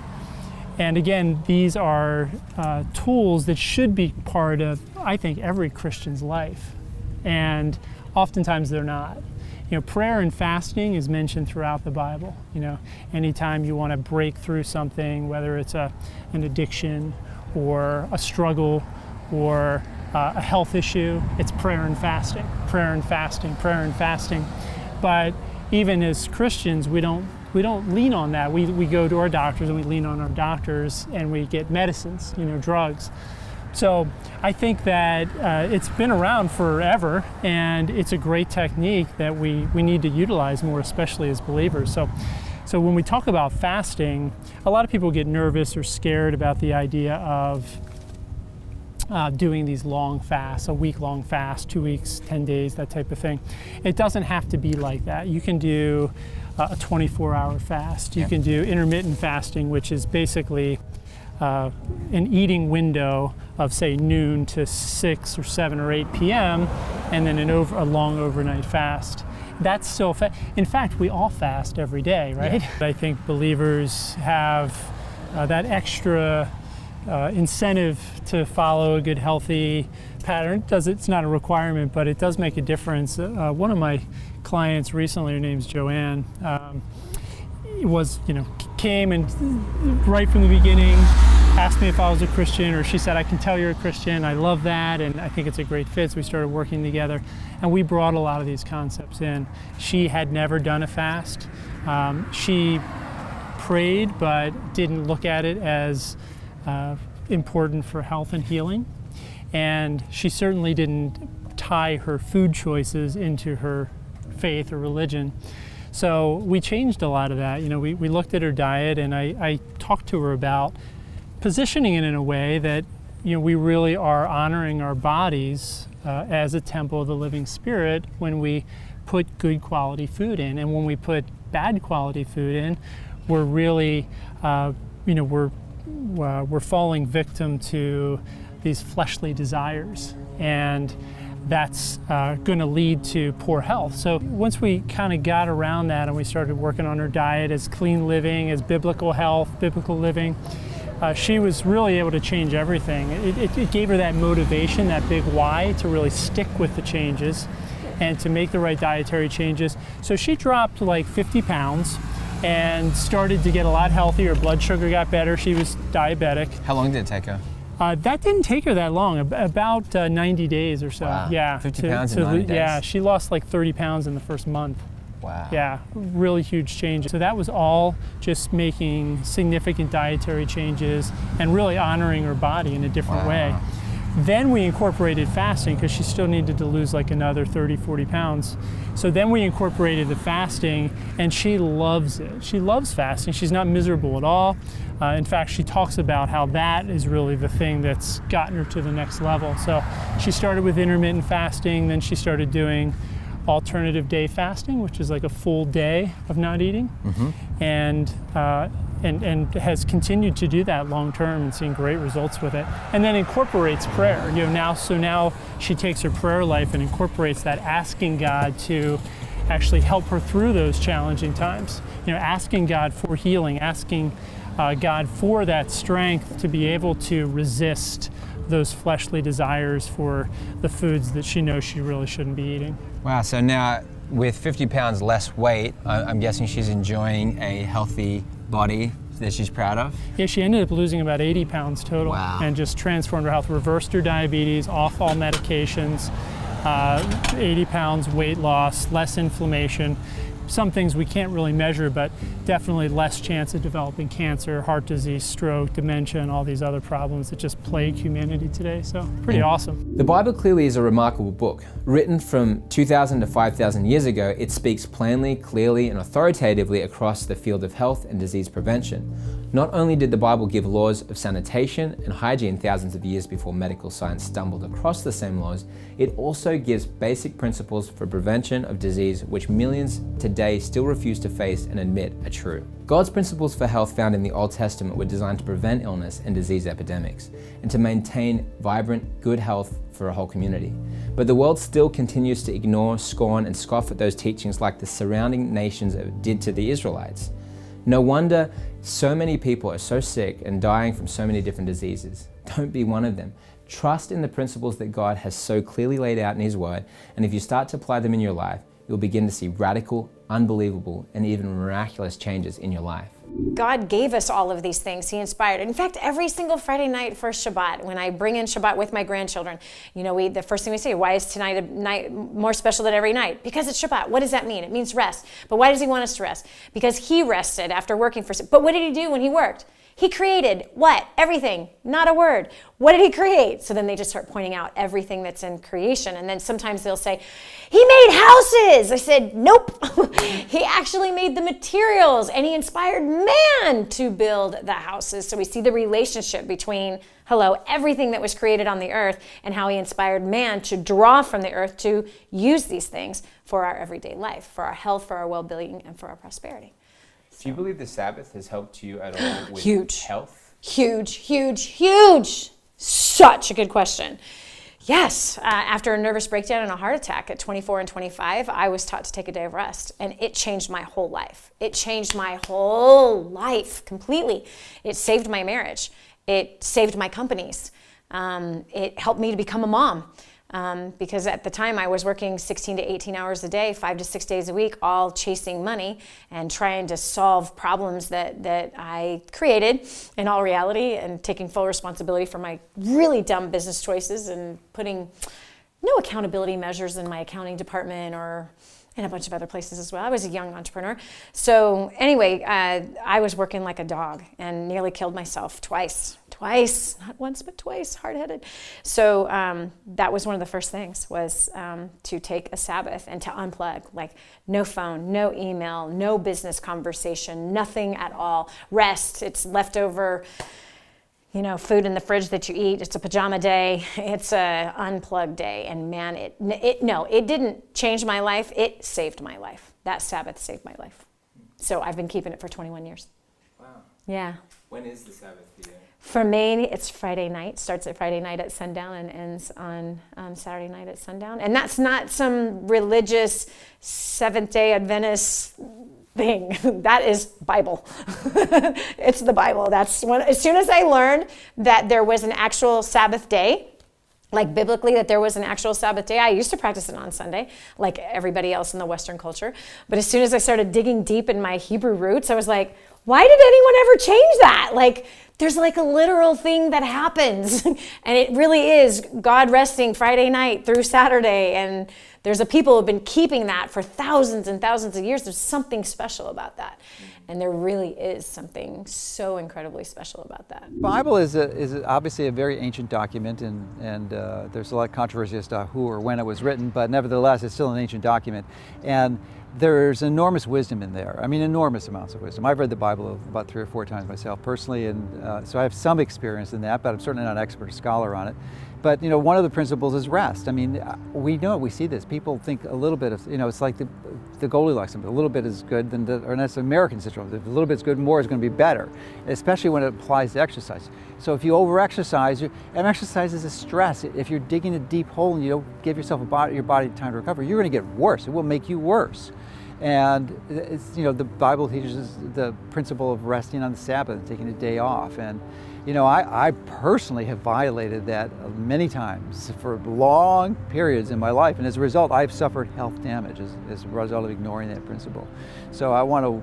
And again, these are tools that should be part of, I think, every Christian's life. And oftentimes they're not. Prayer and fasting is mentioned throughout the Bible. Anytime you want to break through something, whether it's an addiction or a struggle or a health issue, it's prayer and fasting, prayer and fasting, prayer and fasting. But even as Christians, we don't lean on that. We go to our doctors and we lean on our doctors and we get medicines, drugs. So I think that it's been around forever, and it's a great technique that we need to utilize more, especially as believers. So when we talk about fasting, a lot of people get nervous or scared about the idea of doing these long fasts, a week-long fast, 2 weeks, 10 days, that type of thing. It doesn't have to be like that. You can do a 24-hour fast. You can do intermittent fasting, which is basically an eating window of, say, noon to 6 or 7 or 8 p.m., and then a long overnight fast. That's still, in fact, we all fast every day, right? Yeah. I think believers have that extra incentive to follow a good, healthy pattern. It's not a requirement, but it does make a difference. One of my clients recently, her name's Joanne, came and right from the beginning asked me if I was a Christian, or she said, I can tell you're a Christian, I love that, and I think it's a great fit. So we started working together, and we brought a lot of these concepts in. She had never done a fast. She prayed, but didn't look at it as important for health and healing. And she certainly didn't tie her food choices into her faith or religion. So we changed a lot of that. We looked at her diet, and I talked to her about positioning it in a way that we really are honoring our bodies as a temple of the living Spirit when we put good quality food in. And when we put bad quality food in, we're really, we're falling victim to these fleshly desires. And that's going to lead to poor health. So once we kind of got around that and we started working on her diet as clean living, as biblical health, biblical living, she was really able to change everything. It gave her that motivation, that big why, to really stick with the changes and to make the right dietary changes. So she dropped like 50 pounds and started to get a lot healthier. Her blood sugar got better. She was diabetic. How long did it take her? That didn't take her that long, about 90 days or so. Wow. Yeah, 50 pounds in 90 days. Yeah, she lost like 30 pounds in the first month. Wow. Yeah, really huge change. So that was all just making significant dietary changes and really honoring her body in a different way. Then we incorporated fasting because she still needed to lose like another 30, 40 pounds. So then we incorporated the fasting, and she loves it. She loves fasting. She's not miserable at all. In fact, she talks about how that is really the thing that's gotten her to the next level. So she started with intermittent fasting, then she started doing alternative day fasting, which is like a full day of not eating, and has continued to do that long term and seeing great results with it. And then incorporates prayer. Now she takes her prayer life and incorporates that, asking God to actually help her through those challenging times. Asking God for healing, asking God for that strength to be able to resist those fleshly desires for the foods that she knows she really shouldn't be eating. Wow, so now with 50 pounds less weight, I'm guessing she's enjoying a healthy body that she's proud of? Yeah, she ended up losing about 80 pounds total. Wow. And just transformed her health, reversed her diabetes, off all medications, 80 pounds weight loss, less inflammation. Some things we can't really measure, but definitely less chance of developing cancer, heart disease, stroke, dementia, and all these other problems that just plague humanity today. So pretty awesome. The Bible clearly is a remarkable book. Written from 2,000 to 5,000 years ago, it speaks plainly, clearly, and authoritatively across the field of health and disease prevention. Not only did the Bible give laws of sanitation and hygiene thousands of years before medical science stumbled across the same laws, it also gives basic principles for prevention of disease which millions today still refuse to face and admit are true. God's principles for health found in the Old Testament were designed to prevent illness and disease epidemics and to maintain vibrant, good health for a whole community. But the world still continues to ignore, scorn, and scoff at those teachings like the surrounding nations did to the Israelites. No wonder so many people are so sick and dying from so many different diseases. Don't be one of them. Trust in the principles that God has so clearly laid out in His Word, and if you start to apply them in your life, you'll begin to see radical, unbelievable, and even miraculous changes in your life. God gave us all of these things. He inspired. In fact, every single Friday night for Shabbat, when I bring in Shabbat with my grandchildren, the first thing we say, why is tonight a night more special than every night? Because it's Shabbat. What does that mean? It means rest. But why does He want us to rest? Because He rested after working for 6. But what did He do when He worked? He created what? Everything. Not a word. What did He create? So then they just start pointing out everything that's in creation. And then sometimes they'll say, He made houses. I said, nope. He actually made the materials, and He inspired man to build the houses. So we see the relationship between, everything that was created on the earth and how He inspired man to draw from the earth to use these things for our everyday life, for our health, for our well-being, and for our prosperity. Do you believe the Sabbath has helped you at all with health? Huge. Such a good question. Yes, after a nervous breakdown and a heart attack at 24 and 25, I was taught to take a day of rest, and it changed my whole life. It changed my whole life completely. It saved my marriage. It saved my companies. It helped me to become a mom. Because at the time I was working 16 to 18 hours a day, 5 to 6 days a week, all chasing money and trying to solve problems that I created in all reality, and taking full responsibility for my really dumb business choices and putting no accountability measures in my accounting department or in a bunch of other places as well. I was a young entrepreneur. So anyway, I was working like a dog and nearly killed myself twice, not once, but twice, hard-headed. So that was one of the first things, was to take a Sabbath and to unplug, like no phone, no email, no business conversation, nothing at all. Rest, it's leftover, food in the fridge that you eat. It's a pajama day. It's a unplugged day. And man, it didn't change my life. It saved my life. That Sabbath saved my life. So I've been keeping it for 21 years. Wow. Yeah. When is the Sabbath for you? For me, it's Friday night. Starts at Friday night at sundown and ends on Saturday night at sundown. And that's not some religious Seventh-day Adventist thing. That is Bible. It's the Bible. That's when, as soon as I learned that there was an actual Sabbath day, like biblically that there was an actual Sabbath day. I used to practice it on Sunday, like everybody else in the Western culture. But as soon as I started digging deep in my Hebrew roots, I was like, why did anyone ever change that? Like, there's like a literal thing that happens. And it really is God resting Friday night through Saturday. And there's a people who have been keeping that for thousands and thousands of years. There's something special about that. And there really is something so incredibly special about that. The Bible is obviously a very ancient document, and there's a lot of controversy as to who or when it was written, but nevertheless, it's still an ancient document. And there's enormous wisdom in there. I mean, enormous amounts of wisdom. I've read the Bible about 3 or 4 times myself personally, and so I have some experience in that, but I'm certainly not an expert scholar on it. But one of the principles is rest. I mean, we know it, we see this. People think a little bit of, it's like the Goldilocks syndrome. A little bit is good, or that's an American syndrome. If a little bit is good, more is going to be better, especially when it applies to exercise. So if you over-exercise, and exercise is a stress. If you're digging a deep hole and you don't give yourself your body time to recover, you're going to get worse. It will make you worse. And it's, the Bible teaches the principle of resting on the Sabbath and taking a day off. And I personally have violated that many times for long periods in my life. And as a result, I've suffered health damage as a result of ignoring that principle. So I want to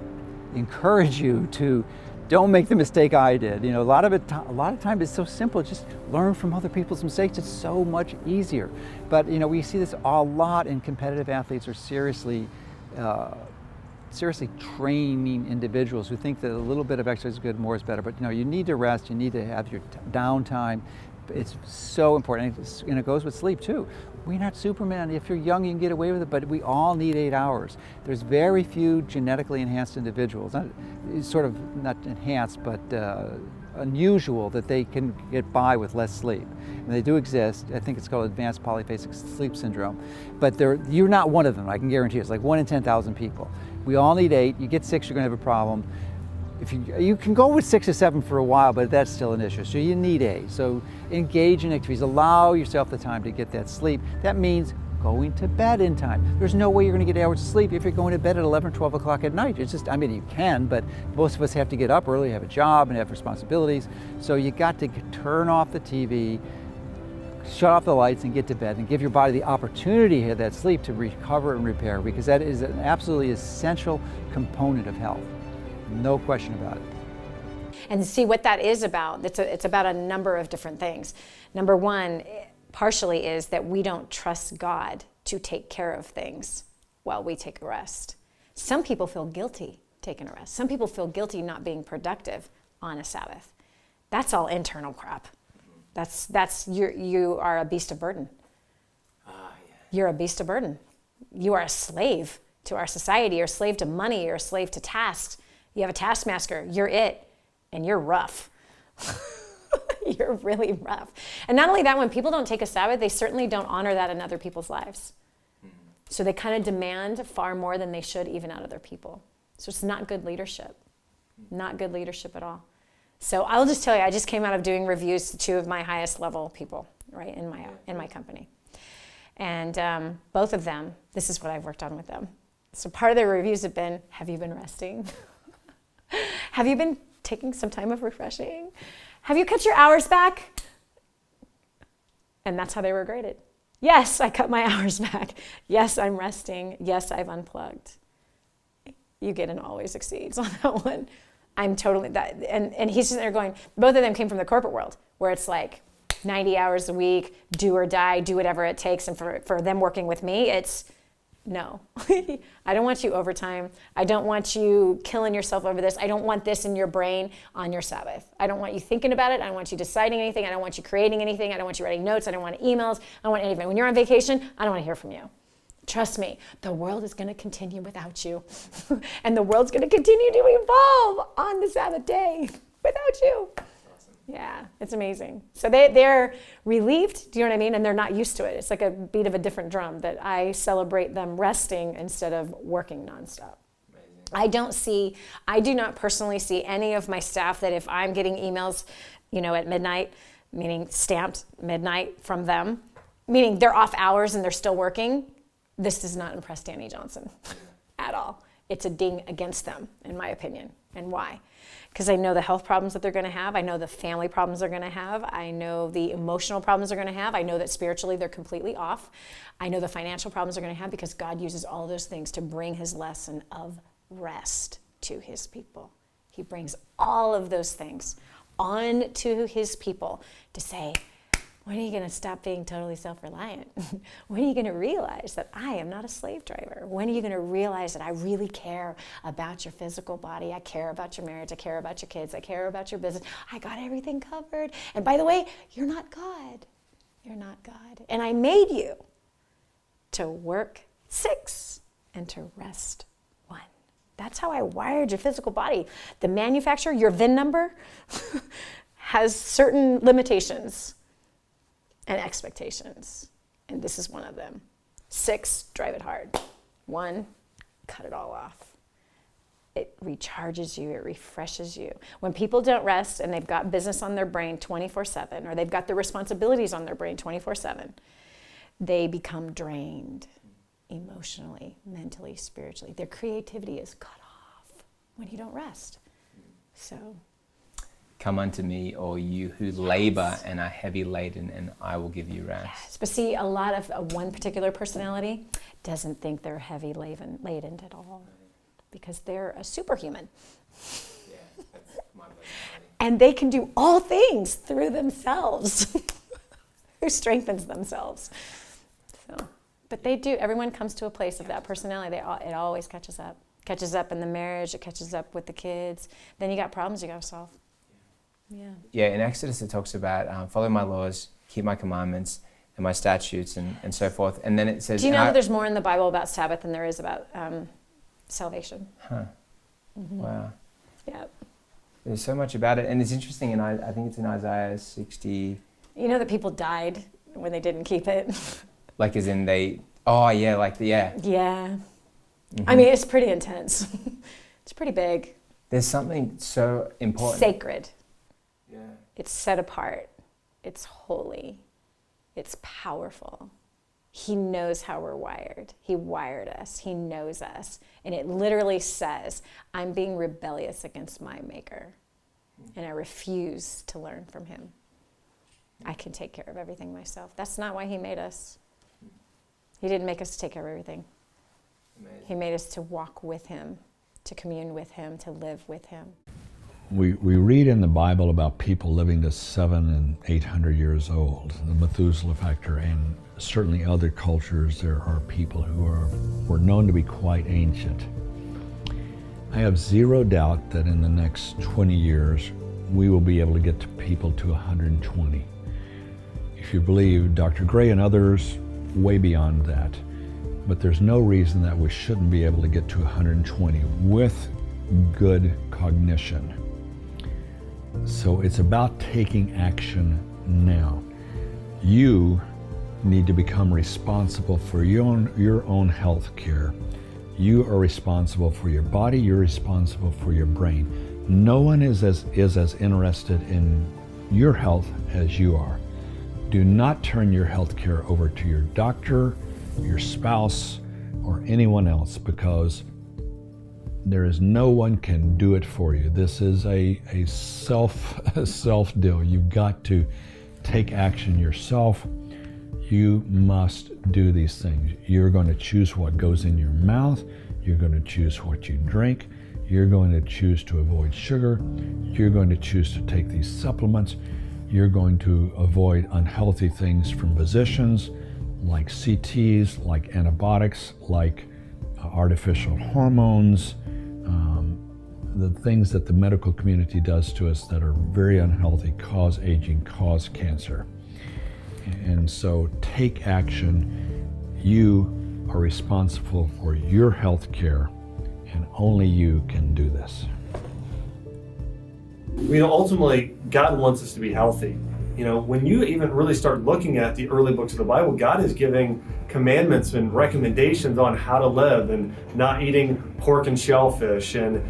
encourage you to don't make the mistake I did. A lot of time it's so simple. Just learn from other people's mistakes. It's so much easier. But we see this a lot in competitive athletes are seriously training individuals who think that a little bit of exercise is good, more is better. But you need to rest, you need to have your downtime. It's so important, and it goes with sleep too. We're not Superman. If you're young, you can get away with it, but we all need 8 hours. There's very few genetically enhanced individuals, not enhanced, but unusual that they can get by with less sleep. And they do exist. I think it's called advanced polyphasic sleep syndrome. But you're not one of them, I can guarantee you. It's like 1 in 10,000 people. We all need 8. You get 6, you're going to have a problem. If you can go with 6 or 7 for a while, but that's still an issue. So you need 8. So engage in activities. Allow yourself the time to get that sleep. That means going to bed in time. There's no way you're going to get hours of sleep if you're going to bed at 11 or 12 o'clock at night. It's just, you can, but most of us have to get up early, have a job, and have responsibilities. So you got to turn off the TV, shut off the lights, and get to bed, and give your body the opportunity to have that sleep to recover and repair, because that is an absolutely essential component of health. No question about it. And see what that is about. It's about a number of different things. Number one, partially is that we don't trust God to take care of things while we take a rest. Some people feel guilty taking a rest. Some people feel guilty not being productive on a Sabbath. That's all internal crap. You are a beast of burden. You're a beast of burden. You are a slave to our society. You're a slave to money. You're a slave to tasks. You have a taskmaster. You're it, and you're rough. You're really rough. And not only that, when people don't take a Sabbath, they certainly don't honor that in other people's lives. So they kind of demand far more than they should even out of their people. So it's not good leadership. Not good leadership at all. So I'll just tell you, I just came out of doing reviews to 2 of my highest level people, right, in my company. And both of them, this is what I've worked on with them. So part of their reviews have been, have you been resting? Have you been taking some time of refreshing? Have you cut your hours back? And that's how they were graded. Yes, I cut my hours back. Yes, I'm resting. Yes, I've unplugged. You get an always exceeds on that one. I'm totally that. And he's just there going, both of them came from the corporate world where it's like 90 hours a week, do or die, do whatever it takes. And for them working with me, it's no. I don't want you overtime. I don't want you killing yourself over this. I don't want this in your brain on your Sabbath. I don't want you thinking about it. I don't want you deciding anything. I don't want you creating anything. I don't want you writing notes. I don't want emails. I don't want anything. When you're on vacation, I don't want to hear from you. Trust me, the world is going to continue without you. And the world's going to continue to evolve on the Sabbath day without you. Awesome. Yeah. It's amazing. So they're relieved, do you know what I mean? And they're not used to it. It's like a beat of a different drum that I celebrate them resting instead of working nonstop. I do not personally see any of my staff that if I'm getting emails, at midnight, meaning stamped midnight from them, meaning they're off hours and they're still working, this does not impress Danny Johnson at all. It's a ding against them, in my opinion. And why? Because I know the health problems that they're going to have. I know the family problems they're going to have. I know the emotional problems they're going to have. I know that spiritually they're completely off. I know the financial problems they're going to have because God uses all those things to bring his lesson of rest to his people. He brings all of those things on to his people to say, when are you going to stop being totally self-reliant? When are you going to realize that I am not a slave driver? When are you going to realize that I really care about your physical body? I care about your marriage. I care about your kids. I care about your business. I got everything covered. And by the way, you're not God. You're not God. And I made you to work 6 and to rest 1. That's how I wired your physical body. The manufacturer, your VIN number, has certain limitations and expectations, and this is one of them. 6, drive it hard. 1, cut it all off. It recharges you, it refreshes you. When people don't rest and they've got business on their brain 24/7, or they've got their responsibilities on their brain 24/7, they become drained emotionally, mentally, spiritually. Their creativity is cut off when you don't rest. So, come unto me, all you who labor and are heavy laden, and I will give you rest. Yes, but see, a lot of one particular personality doesn't think they're heavy laden at all because they're a superhuman. And they can do all things through themselves, who strengthens themselves. So, but they do. Everyone comes to a place of that personality. It always catches up. Catches up in the marriage. It catches up with the kids. Then you got problems you got to solve. Yeah, in Exodus it talks about follow my laws, keep my commandments and my statutes and so forth. And then it says... Do you know that there's more in the Bible about Sabbath than there is about salvation? Huh. Mm-hmm. Wow. Yeah. There's so much about it. And it's interesting, and I think it's in Isaiah 60... You know that people died when they didn't keep it? Like as in they... Oh, yeah, like the... Yeah. Yeah. Mm-hmm. I mean, it's pretty intense. It's pretty big. There's something so important. Sacred. Yeah. It's set apart. It's holy. It's powerful. He knows how we're wired. He wired us. He knows us. And it literally says, I'm being rebellious against my maker. And I refuse to learn from him. I can take care of everything myself. That's not why he made us. He didn't make us to take care of everything. Amazing. He made us to walk with him, to commune with him, to live with him. We read in the Bible about people living to 700 and 800 years old, the Methuselah factor, and certainly other cultures there are people who were known to be quite ancient. I have zero doubt that in the next 20 years we will be able to get to people to 120. If you believe Dr. Gray and others, way beyond that. But there's no reason that we shouldn't be able to get to 120 with good cognition. So it's about taking action now. You need to become responsible for your own health care. You are responsible for your body, you're responsible for your brain. No one is as interested in your health as you are. Do not turn your health care over to your doctor, your spouse, or anyone else, because there is no one can do it for you. This is a self deal. You've got to take action yourself. You must do these things. You're going to choose what goes in your mouth. You're going to choose what you drink. You're going to choose to avoid sugar. You're going to choose to take these supplements. You're going to avoid unhealthy things from physicians, like CTs, like antibiotics, like artificial hormones, the things that the medical community does to us that are very unhealthy, cause aging, cause cancer. And so take action. You are responsible for your health care, and only you can do this. Ultimately, God wants us to be healthy. When you even really start looking at the early books of the Bible, God is giving commandments and recommendations on how to live, and not eating pork and shellfish, and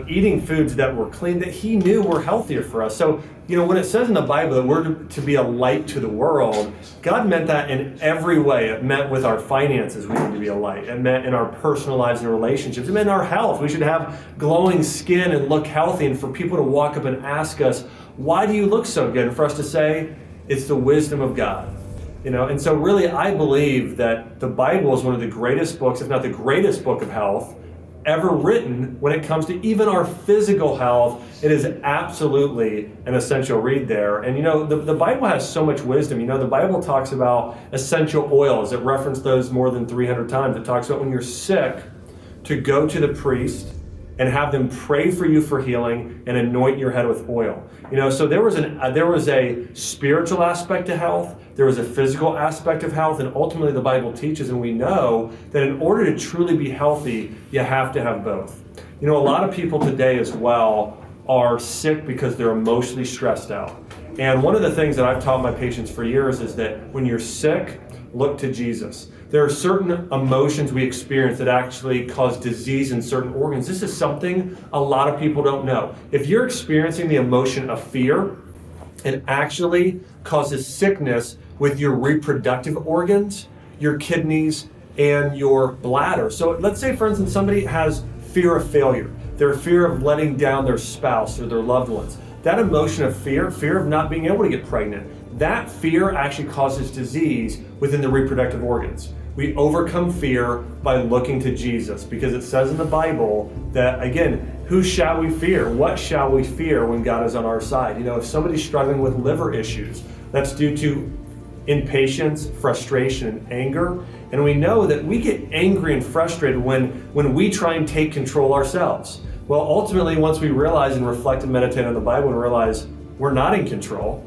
eating foods that were clean, that He knew were healthier for us. So when it says in the Bible that we're to be a light to the world, God meant that in every way. It meant with our finances we need to be a light. It meant in our personal lives and relationships. It meant in our health. We should have glowing skin and look healthy, and for people to walk up and ask us, why do you look so good? And for us to say, it's the wisdom of God. And so really I believe that the Bible is one of the greatest books, if not the greatest book of health ever written. When it comes to even our physical health, it is absolutely an essential read there. And the Bible has so much wisdom. The Bible talks about essential oils. It referenced those more than 300 times. It talks about when you're sick to go to the priest and have them pray for you for healing and anoint your head with oil. So there was a spiritual aspect to health, there was a physical aspect of health, and ultimately the Bible teaches, and we know that in order to truly be healthy, you have to have both. A lot of people today as well are sick because they're emotionally stressed out. And one of the things that I've taught my patients for years is that when you're sick, look to Jesus. There are certain emotions we experience that actually cause disease in certain organs. This is something a lot of people don't know. If you're experiencing the emotion of fear, it actually causes sickness with your reproductive organs, your kidneys, and your bladder. So let's say, for instance, somebody has fear of failure. Their fear of letting down their spouse or their loved ones. That emotion of fear of not being able to get pregnant, that fear actually causes disease within the reproductive organs. We overcome fear by looking to Jesus, because it says in the Bible that, again, who shall we fear? What shall we fear when God is on our side? If somebody's struggling with liver issues, that's due to impatience, frustration, and anger. And we know that we get angry and frustrated when we try and take control ourselves. Well, ultimately, once we realize and reflect and meditate on the Bible and realize we're not in control,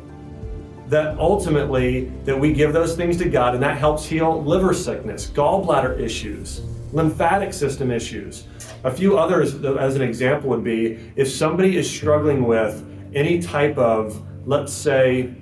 that ultimately that we give those things to God, and that helps heal liver sickness, gallbladder issues, lymphatic system issues. A few others as an example would be if somebody is struggling with any type of, let's say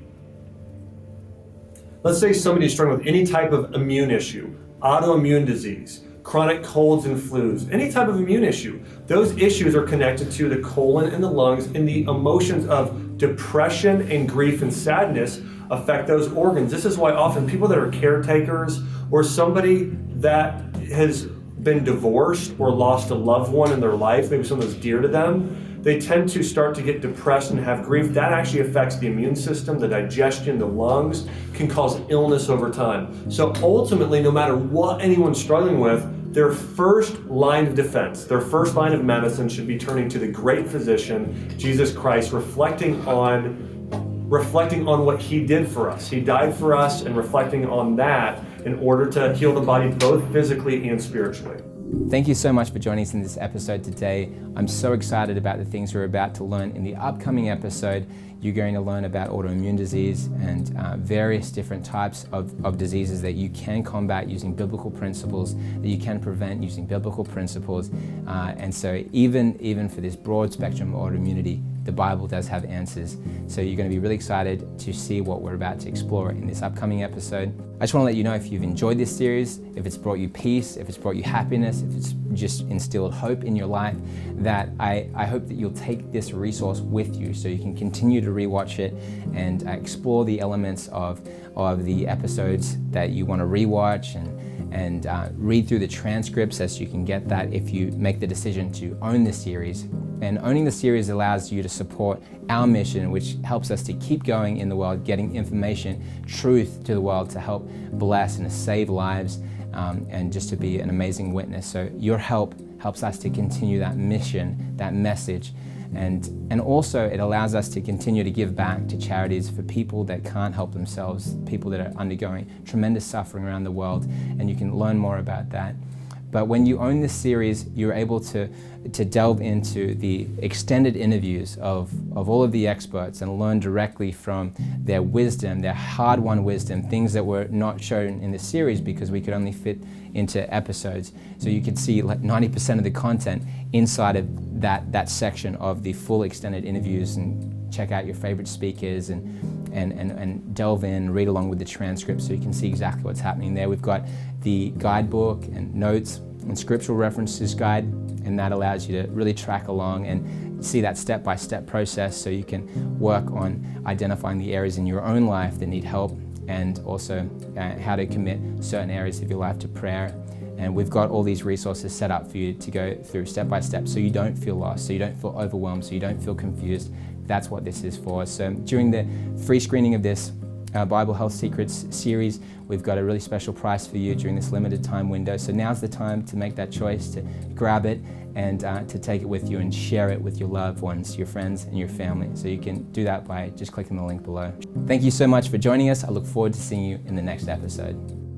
somebody's struggling with any type of immune issue, autoimmune disease, chronic colds and flus, any type of immune issue. Those issues are connected to the colon and the lungs, and the emotions of depression and grief and sadness affect those organs. This is why often people that are caretakers, or somebody that has been divorced or lost a loved one in their life, maybe someone that's dear to them, they tend to start to get depressed and have grief. That actually affects the immune system, the digestion, the lungs, can cause illness over time. So ultimately, no matter what anyone's struggling with, their first line of defense, their first line of medicine should be turning to the great physician, Jesus Christ, reflecting on what He did for us. He died for us, and reflecting on that in order to heal the body both physically and spiritually. Thank you so much for joining us in this episode today. I'm so excited about the things we're about to learn in the upcoming episode. You're going to learn about autoimmune disease and various different types of diseases that you can combat using biblical principles, that you can prevent using biblical principles. And so even for this broad spectrum of autoimmunity, the Bible does have answers. So you're going to be really excited to see what we're about to explore in this upcoming episode. I just want to let you know, if you've enjoyed this series, if it's brought you peace, if it's brought you happiness, if it's just instilled hope in your life, that I hope that you'll take this resource with you so you can continue to rewatch it and explore the elements of the episodes that you want to rewatch, and read through the transcripts, as you can get that if you make the decision to own the series. And owning the series allows you to support our mission, which helps us to keep going in the world, getting information, truth to the world to help bless and to save lives, and just to be an amazing witness. So your help helps us to continue that mission, that message. And also it allows us to continue to give back to charities for people that can't help themselves, people that are undergoing tremendous suffering around the world, and you can learn more about that But when you own this series, you're able to delve into the extended interviews of all of the experts and learn directly from their wisdom, their hard-won wisdom, things that were not shown in the series because we could only fit into episodes. So you could see like 90% of the content inside of that section of the full extended interviews, and check out your favorite speakers and delve in, read along with the transcript so you can see exactly what's happening there. We've got the guidebook and notes and scriptural references guide, and that allows you to really track along and see that step-by-step process so you can work on identifying the areas in your own life that need help, and also how to commit certain areas of your life to prayer. And we've got all these resources set up for you to go through step by step so you don't feel lost, so you don't feel overwhelmed, so you don't feel confused. That's what this is for. So during the free screening of this Bible Health Secrets series, we've got a really special price for you during this limited time window. So now's the time to make that choice, to grab it and to take it with you and share it with your loved ones, your friends and your family. So you can do that by just clicking the link below. Thank you so much for joining us. I look forward to seeing you in the next episode.